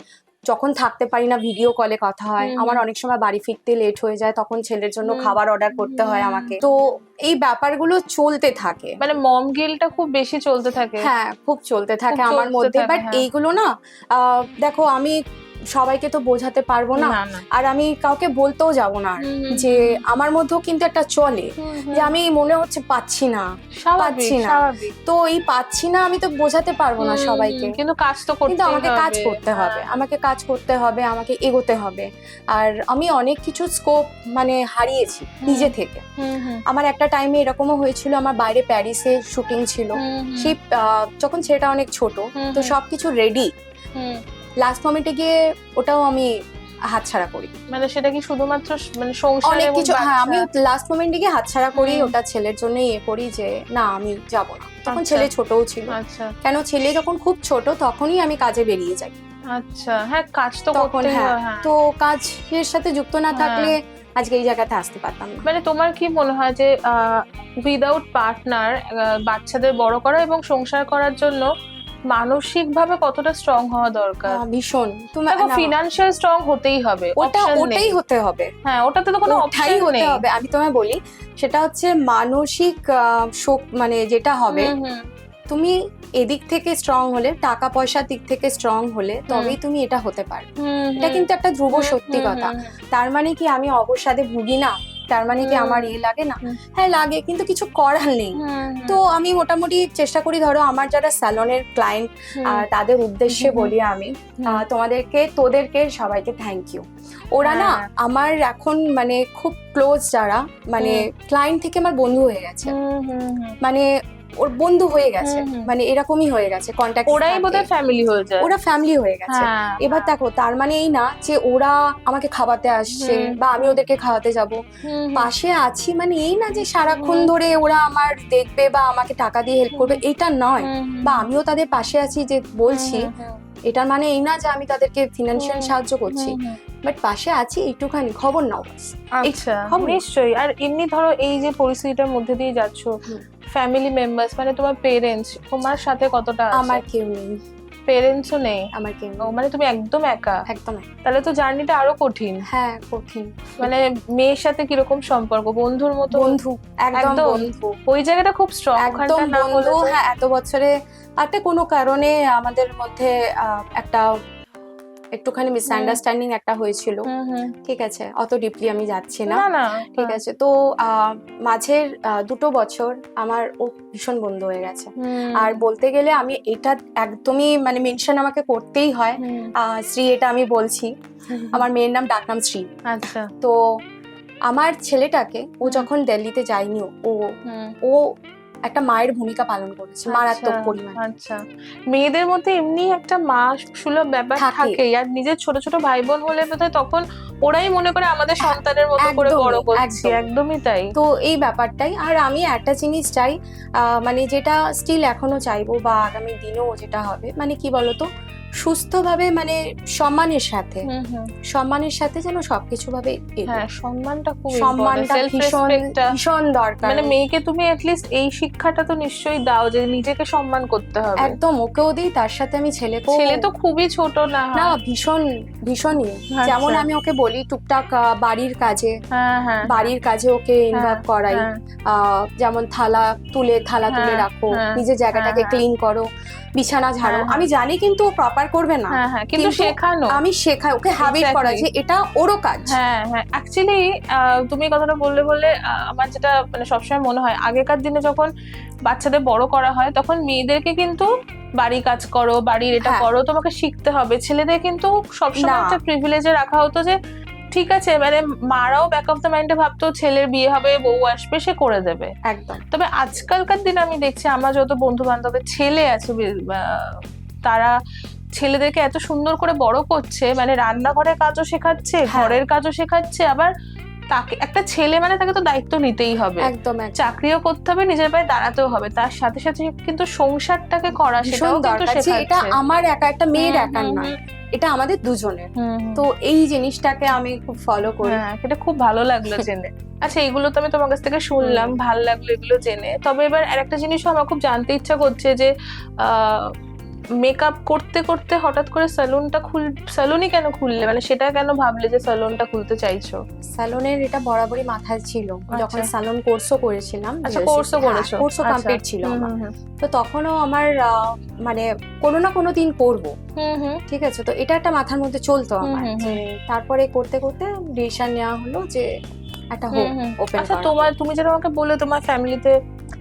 যখন থাকতে পারি না ভিডিও কলে কথা হয়। হুম, আমার হুম, অনেক সময় বাড়ি ফিরতে লেট হয়ে যায়, তখন ছেলের জন্য হুম, খাবার অর্ডার করতে হয় হুম। আমাকে। তো এই ব্যাপারগুলো চলতে থাকে, মানে মম গিলটা খুব বেশি চলতে থাকে। হ্যাঁ খুব চলতে থাকে খুব আমার চলতে মধ্যে। থাকে, বাট হ্যাঁ। এইগুলো না, দেখো আমি সবাইকে তো বোঝাতে পারবো না, না না। আর আমি কাউকে বলতেও যাব না আর, হুম, হুম, যে হুম, আমার মধ্যেও কিন্তু একটা চলে হুম, যে হুম। আমি মনে হচ্ছে পাচ্ছি না, স্বাভাবিক পাচ্ছি না। স্বাভাবিক। তো এই পাচ্ছি না আমি তো বোঝাতে পারবো না হুম, সবাইকে, কিন্তু কাজ তো কিন্তু করতেই আমাকে কাজ হবে। করতে হবে, হ্যাঁ। আমাকে কাজ করতে হবে, আমাকে এগোতে হবে। আর আমি অনেক কিছু স্কোপ মানে হারিয়েছি নিজে থেকে। হুম হুম আমার একটা টাইমে এরকমও হয়েছিল, আমার বাইরে প্যারিসে শুটিং ছিল, হুম হুম, সেই যখন ছেলেটা অনেক ছোট, হুম, তো হুম, সবকিছু রেডি, হুম। লাস্ট মোমেন্টে গিয়ে ওটাও আমি হাতছাড়া করি। মানে সেটা কি শুধুমাত্র মানে সংসার অনেক এবং কিছু, হ্যাঁ, বাচ্চা? আমি লাস্ট মোমেন্টে গিয়ে হাতছাড়া করি, হুম। ওটা ছেলের জন্য করি যে না আমি যাব না। তখন আচ্ছা ছেলে ছোটও ছিল, আচ্ছা কেন ছেলে যখন খুব ছোট তখনই আমি কাজে বেরিয়ে যাই। আচ্ছা। হ্যাঁ, কাজ তো তখন করতেই হ্যাঁ, হয়, হ্যাঁ। তো কাজের সাথে যুক্ত না হ্যাঁ। থাকলে আজকে এই জায়গাতে আসতে পারতাম না। মানে তোমার কি মনে হয় যে উইদাউট পার্টনার বাচ্চাদের বড় করা এবং সংসার করার জন্য মানসিক ভাবে কতটা স্ট্রং হওয়া দরকার? ভীষণ। দেখো, না, ফিনান্সিয়াল স্ট্রং হতেই হবে, option নেই। ওটাই হতে হবে, হ্যাঁ, ওটাতে তো কোনো ওটাই অপশন হতে নেই। হবে। আমি তোমায় বলি, সেটা হচ্ছে মানসিক শোক, মানে যেটা হবে, হুম হুম তুমি এদিক থেকে স্ট্রং হলে, টাকা পয়সার দিক থেকে স্ট্রং হলে তবেই তুমি এটা হতে পারবে। হুম এটা হুম, কিন্তু একটা ধ্রুব হুম, সত্যি হুম, কথা। হুম, তার মানে কি আমি অবসাদে ভুগি না? তার মানে কি হুম, আমার লাগে না? হুম, হ্যাঁ লাগে, কিন্তু কিছু করার নেই। হুম, তো আমি মোটামুটি চেষ্টা করি, ধরো আমার যারা স্যালনের ক্লায়েন্ট, হুম, তাদের উদ্দেশ্যে হুম, বলি আমি, হুম, তোদেরকে সবাইকে থ্যাংক ইউ। ওরা না হ্যাঁ। আমার এখন মানে খুব ক্লোজ, যারা মানে ক্লায়েন্ট থেকে আমার বন্ধু হয়ে গেছে। হুম হুম হুম। মানে ওর বন্ধু হয়ে গেছে, হুম, হুম। মানে এরকমই হয়ে গেছে, কন্ট্যাক্ট ওরাই বোধহয় ফ্যামিলি হয়ে যায়। ওরা ফ্যামিলি হয়ে গেছে। হ্যাঁ, এবার দেখো তার মানে এই না যে ওরা আমাকে খাওয়াতে আসছে হুম, বা আমি ওদেরকে খাওয়াতে যাব, হুম, হুম, পাশে আছি মানে এই না যে সারাক্ষণ হুম, ধরে ওরা আমার দেখবে বা আমাকে টাকা দিয়ে হেল্প করবে, এটা নয়। হুম, হুম, বা আমিও তাদের পাশে আছি যে বলছি, হুম, হুম, এটার মানে এই না যে আমি তাদেরকে ফিনান্সিয়াল হুম, সাহায্য করছি, হুম, হুম। বাট পাশে আছি, একটুখানি খবর নাও বাস। আচ্ছা, খবর নাও। নিশ্চয়ই। আর এমনি ধরো এই যে পরিস্থিতিটার মধ্যে দিয়ে যাচ্ছ, হুম। ফ্যামিলি মেম্বার্স মানে তোমার পেরেন্টস তোমার সাথে কতটা আছে? আমার কেউ নেই, পেরেন্টসও নেই? আমার কেউ ও নেই, মানে তুমি একদম একা? একদম। তাহলে তো জার্নিটা আরো কঠিন। হ্যাঁ, কঠিন। মানে মেয়ের সাথে কিরকম সম্পর্ক, বন্ধুর মতো? বন্ধু, একদম একদম? বন্ধু, ওই জায়গাটা খুব স্ট্রং, একদম ওখানটা না হলে বন্ধু। তো। হ্যাঁ, এত বছরে একটা কোনো কারণে আমাদের মধ্যে একটা একটুখানি হুম, মিসআন্ডারস্ট্যান্ডিং একটা হয়েছিল, হুম, হুম। ঠিক আছে, অত ডিপলি আমি যাচ্ছি না, না না, ঠিক হ্যাঁ। আছে। তো মাঝের 2 বছর আমার ও ভীষণ বন্ধু হয়ে গেছে। হুম, আর বলতে গেলে আমি এটা একদমই মানে মেনশন আমাকে করতেই হয়, হুম, শ্রী, এটা আমি বলছি, আমার মেয়ের নাম ডাকনাম শ্রী। আচ্ছা, তো আমার ছেলেটাকে ও হুম, যখন দিল্লিতে যায়নি, ও হুম, ও একটা মায়ের ভূমিকা পালন করেছে আচ্ছা, মারাত্মক পরিমাণে। আচ্ছা। মেয়েদের মধ্যে এমনি একটা মা সুলভ ব্যাপার থাকে। থাকেই। আর নিজের ছোট ছোট ভাই বোন হলে বোধহয় তখন ওরাই মনে করে আমাদের সন্তানের মতো করে বড় একদমই, করছি। একদমই। একদমই তাই। তো এই ব্যাপারটাই। আর আমি একটা জিনিস চাই, মানে যেটা স্টিল এখনো চাইবো বা আগামী দিনেও যেটা হবে, মানে কি বলতো, সুস্থভাবে, মানে সম্মানের সাথে, হুম, হুম। সম্মানের সাথে যেন সবকিছু ভাবে এগোয়। হ্যাঁ, সম্মানটা খুব সম্মানটা সেলফ ভীষণ রেসপেক্টটা। ভীষণ দরকার। মানে মেয়েকে তুমি অ্যাটলিস্ট এই শিক্ষাটা তো নিশ্চয়ই দাও যে নিজেকে সম্মান করতে হবে। একদম, ওকেও দিই, তার সাথে আমি ছেলেকেও। ছেলে তো খুবই ছোট না না, হয়? ভীষণ ভীষণই। যেমন আচ্ছা। আমি ওকে বলি টুকটাক বাড়ির কাজে, হ্যাঁ, হ্যাঁ, বাড়ির কাজে ওকে হ্যাঁ, ইনভলভ করাই। হ্যাঁ, যেমন থালা তুলে হ্যাঁ, রাখো, হ্যাঁ, নিজের জায়গাটাকে হ্যাঁ, ক্লিন করো, বিছানা ঝাড়ো। হ্যাঁ, আমি হ্যাঁ, জানি কিন্তু ও প্রপার করবে না, হ্যাঁ, হ্যাঁ, কিন্তু কিন্তু শেখানো। আমি শেখাই, ওকে হ্যাবিট করা Exactly. যে এটা ওরও কাজ। হ্যাঁ, হ্যাঁ, অ্যাকচুয়ালি তুমি এই কথাটা বললে বলে আমার যেটা মানে সবসময় মনে হয়, আগেকার দিনে যখন বাচ্চাদের বড় করা হয় তখন মেয়েদেরকে কিন্তু বাড়ি কাজ করো, বাড়ির এটা হ্যাঁ। করো, তোমাকে শিখতে হবে। ছেলেদের কিন্তু সবসময় না। একটা প্রিভিলেজে রাখা হতো যে ঠিক আছে, মানে মারাও ব্যাক অফ দ্য মাইন্ডে ভাবতো ছেলের বিয়ে হবে, বউ আসবে, সে করে দেবে। একদম। তবে আজকালকার দিনে আমি দেখছি আমার যত বন্ধু বান্ধবের ছেলে আছে তারা ছেলেদেরকে এত সুন্দর করে বড় করছে, মানে রান্নাঘরের কাজও শেখাচ্ছে, হ্যাঁ। ঘরের কাজও শেখাচ্ছে, আবার তাকে একটা ছেলে মানে তাকে তো দায়িত্ব নিতেই হবে, একদম, চাকরিও করতে হবে, নিজের পায়ে দাঁড়াতেও হবে, তার সাথে সাথে কিন্তু সংসারটাকে করা ভীষণ সেটাও কিন্তু দরকার যে এটা শেখাচ্ছে। আমার একা, একটা মেয়ের হুম, একার হুম, নয়, হুম, এটা আমাদের দুজনের। হুম, হুম। তো এই জিনিসটাকে আমি খুব ফলো করি। হ্যাঁ, এটা খুব ভালো লাগলো জেনে। আচ্ছা, এগুলো তো আমি তোমার কাছ থেকে শুনলাম, ভালো লাগলো এগুলো জেনে। তবে এবার আরেকটা জিনিসও আমার খুব জানতে ইচ্ছা করছে যে মেকআপ করতে করতে হঠাৎ করে স্যালুনই কেন খুললে, মানে সেটা কেন ভাবলে যে স্যালুনটা খুলতে চাইছো? স্যালনের এটা বরাবরই মাথায় ছিল, যখন আচ্ছা। স্যালন কোর্সও করেছিলাম। আচ্ছা, কোর্সও করেছো? কোর্সও আচ্ছা। কমপ্লিট ছিল হুম, আমার। হুম, হুম, তো তখনও আমার মানে কোনো না কোনো দিন করব, হুম, হুম, ঠিক আছে। তো এটা একটা মাথার মধ্যে চলতো হুম, আমার, হুম, যে তারপরে করতে করতে ডিসিশন নেওয়া হলো যে একটা হোম হুম, হুম। ওপেন আচ্ছা, করা। তুমি যেটা আমাকে বললে তোমার ফ্যামিলিতে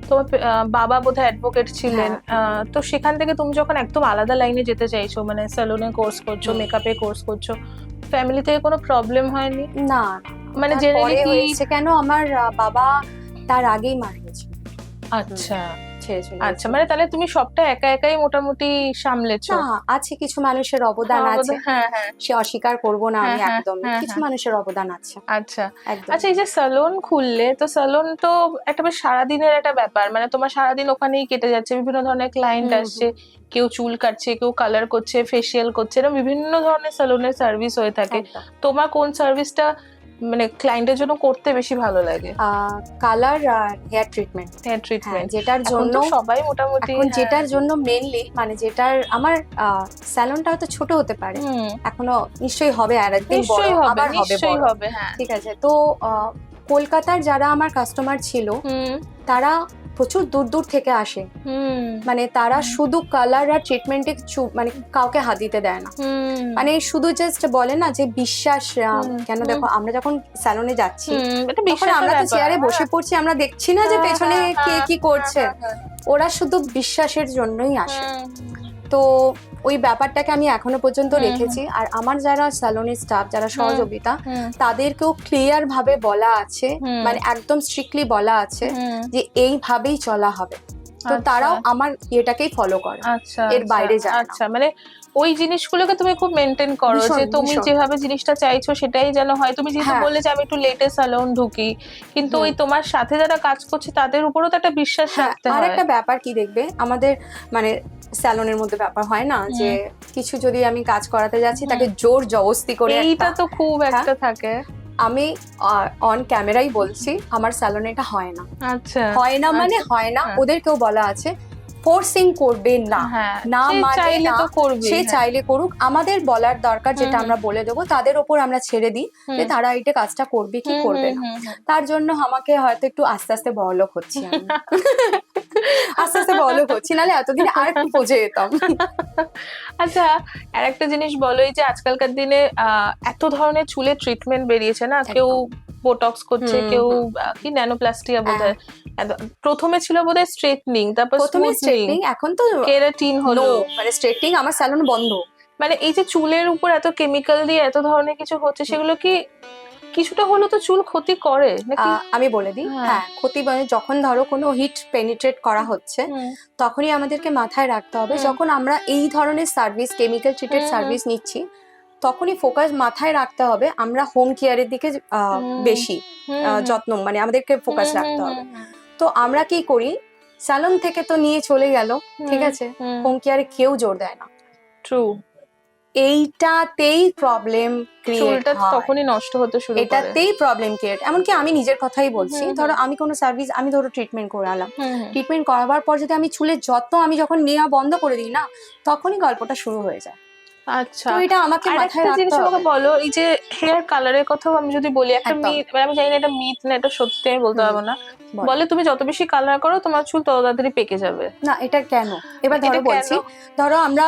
তোমার বাবা বোধহয় অ্যাডভোকেট ছিলেন, হ্যাঁ। তো সেখান থেকে তুমি যখন একদম আলাদা লাইনে যেতে চাইছো, মানে স্যালুনে কোর্স করছো, হুম। মেকআপে কোর্স করছো, ফ্যামিলি থেকে কোনো প্রবলেম হয়নি? না, মানে তারপরে জেনারেলি কি? হয়েছে কেন, আমার বাবা তার আগেই মারা গেছিল, আচ্ছা, ছেড়ে চলে আচ্ছা, গেছিল। মানে তাহলে তুমি সবটা একা একাই মোটামুটি সামলেছো? না, আছে কিছু মানুষের অবদান হ্যাঁ, আছে, হ্যাঁ, হ্যাঁ, সে অস্বীকার করব না হ্যাঁ, আমি হ্যাঁ, একদমই, হ্যাঁ, কিছু হ্যাঁ। মানুষের অবদান আছে, আচ্ছা, একদম। আচ্ছা, এই যে স্যালুন খুললে, তো স্যালুন তো একটা বেশ সারাদিনের একটা ব্যাপার, মানে তোমার সারাদিন ওখানেই কেটে যাচ্ছে, বিভিন্ন ধরনের ক্লায়েন্ট হুম, আসছে, কেউ চুল কাটছে, কেউ কালার করছে, ফেসিয়াল করছে, এরকম বিভিন্ন ধরনের স্যালুনের সার্ভিস হয়ে থাকে। একদম। তোমার কোন সার্ভিসটা মানে ক্লায়েন্টের জন্য করতে বেশি ভালো লাগে? কালার আর হেয়ার ট্রিটমেন্ট, হেয়ার হ্যাঁ, ট্রিটমেন্ট? যেটার এখন জন্য তো সবাই মোটামুটি, এখন হ্যাঁ। যেটার জন্য মেনলি, মানে যেটার আমার স্যালনটা হয়তো ছোট হতে পারে, হুম, এখনো নিশ্চয়ই হবে, আর একদিন বড় নিশ্চয়ই হবে, আবার হবে নিশ্চয়ই বড়, হবে, হ্যাঁ। ঠিক আছে। তো কলকাতার যারা আমার কাস্টমার ছিল, হুম, তারা প্রচুর দূর দূর থেকে আসে, হুম, মানে তারা শুধু কালার আর ট্রিটমেন্টে মানে কাউকে হাত দিতে দেয় না, হুম, মানে শুধু জাস্ট বলে না যে বিশ্বাস, কেন হুম, দেখো আমরা যখন স্যালনে যাচ্ছি এটা তখন বিশ্বাসের আমরা তো ব্যাপার, চেয়ারে হ্যাঁ। বসে পড়ছি, আমরা দেখছি না যে হ্যাঁ, পেছনে হ্যাঁ, কে হ্যাঁ, কি করছে, হ্যাঁ, হ্যাঁ, ওরা শুধু বিশ্বাসের জন্যই আসে। হুম, তো ওই ব্যাপারটাকে আমি এখনো পর্যন্ত হুম, রেখেছি। আর আমার যারা স্যালনের স্টাফ, যারা সহযোগিতা, হুম, তাদেরকেও ক্লিয়ার ভাবে বলা আছে, হুম, মানে একদম স্ট্রিক্টলি বলা আছে হুম, যে এইভাবেই চলা হবে, তো তারাও আমার এটাকেই ফলো করে, আচ্ছা এর বাইরে যায় না। আচ্ছা, মানে ওই জিনিসগুলোকে তুমি খুব মেনটেন করো, ভীষণ, যে তুমি ভীষণ। যেভাবে জিনিসটা চাইছো সেটাই যেন হয়। তুমি যেহেতু হ্যাঁ। বললে যে আমি একটু লেটে স্যালন ঢুকি, কিন্তু ওই তোমার সাথে যারা কাজ করছে তাদের উপরও তো একটা বিশ্বাস হ্যাঁ, রাখতে আর হয়। একটা ব্যাপার কি দেখবে, আমাদের মানে স্যালনের মধ্যে ব্যাপার হয় না যে কিছু যদি আমি কাজ করাতে যাচ্ছি তাকে জোর জবস্তি করে এইটা তো খুব একটা থাকে। আমি অন ক্যামেরাই বলছি, আমার স্যালনে এটা হয় না। আচ্ছা, হয় না মানে হয় না, ওদেরকেও বলা আছে ফোর্সিং করবে না, না মানে না, সে চাইলে করুক। আমাদের বলার দরকার যেটা আমরা বলে দেবো, তাদের ওপর আমরা ছেড়ে দিই যে তারা এটা কাজটা করবে কি করবে না। তার জন্য আমাকে হয়তো একটু আস্তে আস্তে বড়লোক হচ্ছি আমি। আস্তে আস্তে বড়লোক হচ্ছি, নাহলে এতদিনে আর একটু পৌঁছে যেতাম। আচ্ছা, আর একটা জিনিস বলো, এই যে আজকালকার দিনে এত ধরনের চুলের ট্রিটমেন্ট বেরিয়েছে না, কেউ বোটক্স করছে, কেউ কি ন্যানোপ্লাস্টিয়া বোধহয়, প্রথমে ছিল বোধহয় স্ট্রেটনিং, তারপর স্ট্রেটনিং, এখন তো কেরাটিন হলো, মানে স্ট্রেটনিং আমার স্যালন বন্ধ। মানে এই যে চুলের উপর এত কেমিক্যাল দিয়ে এত ধরনের কিছু হচ্ছে, সেগুলো কি কিছুটা হলো তো চুল ক্ষতি করে নাকি? আমি বলে দিই, হ্যাঁ ক্ষতি, মানে যখন ধরো কোনো হিট পেনিট্রেট করা হচ্ছে তখনই আমাদেরকে মাথায় রাখতে হবে, যখন আমরা এই ধরনের সার্ভিস, কেমিক্যাল ট্রিটেড সার্ভিস নিচ্ছি, তখনই ফোকাস মাথায় রাখতে হবে আমরা হোম কেয়ারের দিকে বেশি যত্ন, মানে আমাদেরকে ফোকাস রাখতে হবে। তো আমরা কি করি, স্যালন থেকে তো নিয়ে চলে গেল, ঠিক আছে, হোম কেয়ারে কেউ জোর দেয় না। ট্রু, এইটাতেই প্রবলেম ক্রিয়েট হয়, তখনই নষ্ট হতে শুরু করে, এটাতেই প্রবলেম ক্রিয়েট। এমনকি আমি নিজের কথাই বলছি, ধরো আমি কোনো সার্ভিস, আমি ধরো ট্রিটমেন্ট করালাম, ট্রিটমেন্ট করাবার পর যদি আমি চুলের যত্ন আমি যখন নেওয়া বন্ধ করে দিই না, তখনই গল্পটা শুরু হয়ে যায়। আচ্ছা, তো এটা আমাকে মাথায় রাখতে জিনিস আমাকে হবে। বলো, এই যে হেয়ার কালারের কথাও আমি যদি বলি, একটা মিথ, আমি জানি না এটা মিথ না এটা সত্যি, আমি বলতে পারবো না, বলে তুমি যত বেশি কালার করো তোমার চুল তত তাড়াতাড়ি পেকে যাবে। না, এটা কেন? এবার ধরো বলছি, ধরো আমরা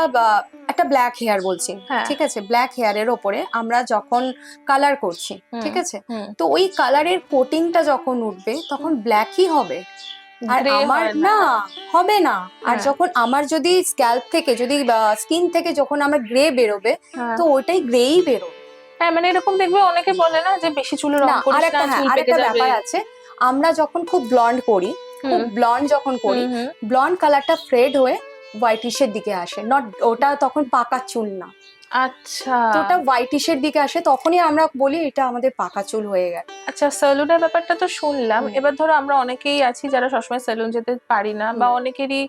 একটা ব্ল্যাক হেয়ার বলছি, ঠিক আছে, ব্ল্যাক হেয়ারের ওপরে আমরা যখন কালার করছি, ঠিক আছে, তো ওই কালারের কোটিংটা যখন উঠবে তখন ব্ল্যাকই হবে, আর আমার না হবে না। আর যখন আমার যদি স্ক্যাল্প থেকে, যদি স্কিন থেকে যখন আমার গ্রে বেরোবে, তো ওইটাই গ্রেই বেরোবে। হ্যাঁ, মানে এরকম দেখবে অনেকে বলে না যে বেশি চুলে রং করিস না, চুল পেকে যাবে। ব্যাপার আছে, আমরা যখন খুব ব্লন্ড করি, খুব ব্লন্ড যখন করি, ব্লন্ড কালারটা ফেড হয়ে হোয়াইটিশের দিকে আসে, নট ওটা তখন পাকা চুল না। আচ্ছা, তো ওটা হোয়াইটিশের দিকে আসে, তখনই আমরা বলি এটা আমাদের পাকা চুল হয়ে গেছে। আচ্ছা, সেলুনের ব্যাপারটা তো শুনলাম। এবার ধরো আমরা অনেকেই আছি যারা সবসময় সেলুন যেতে পারি না, বা অনেকেরই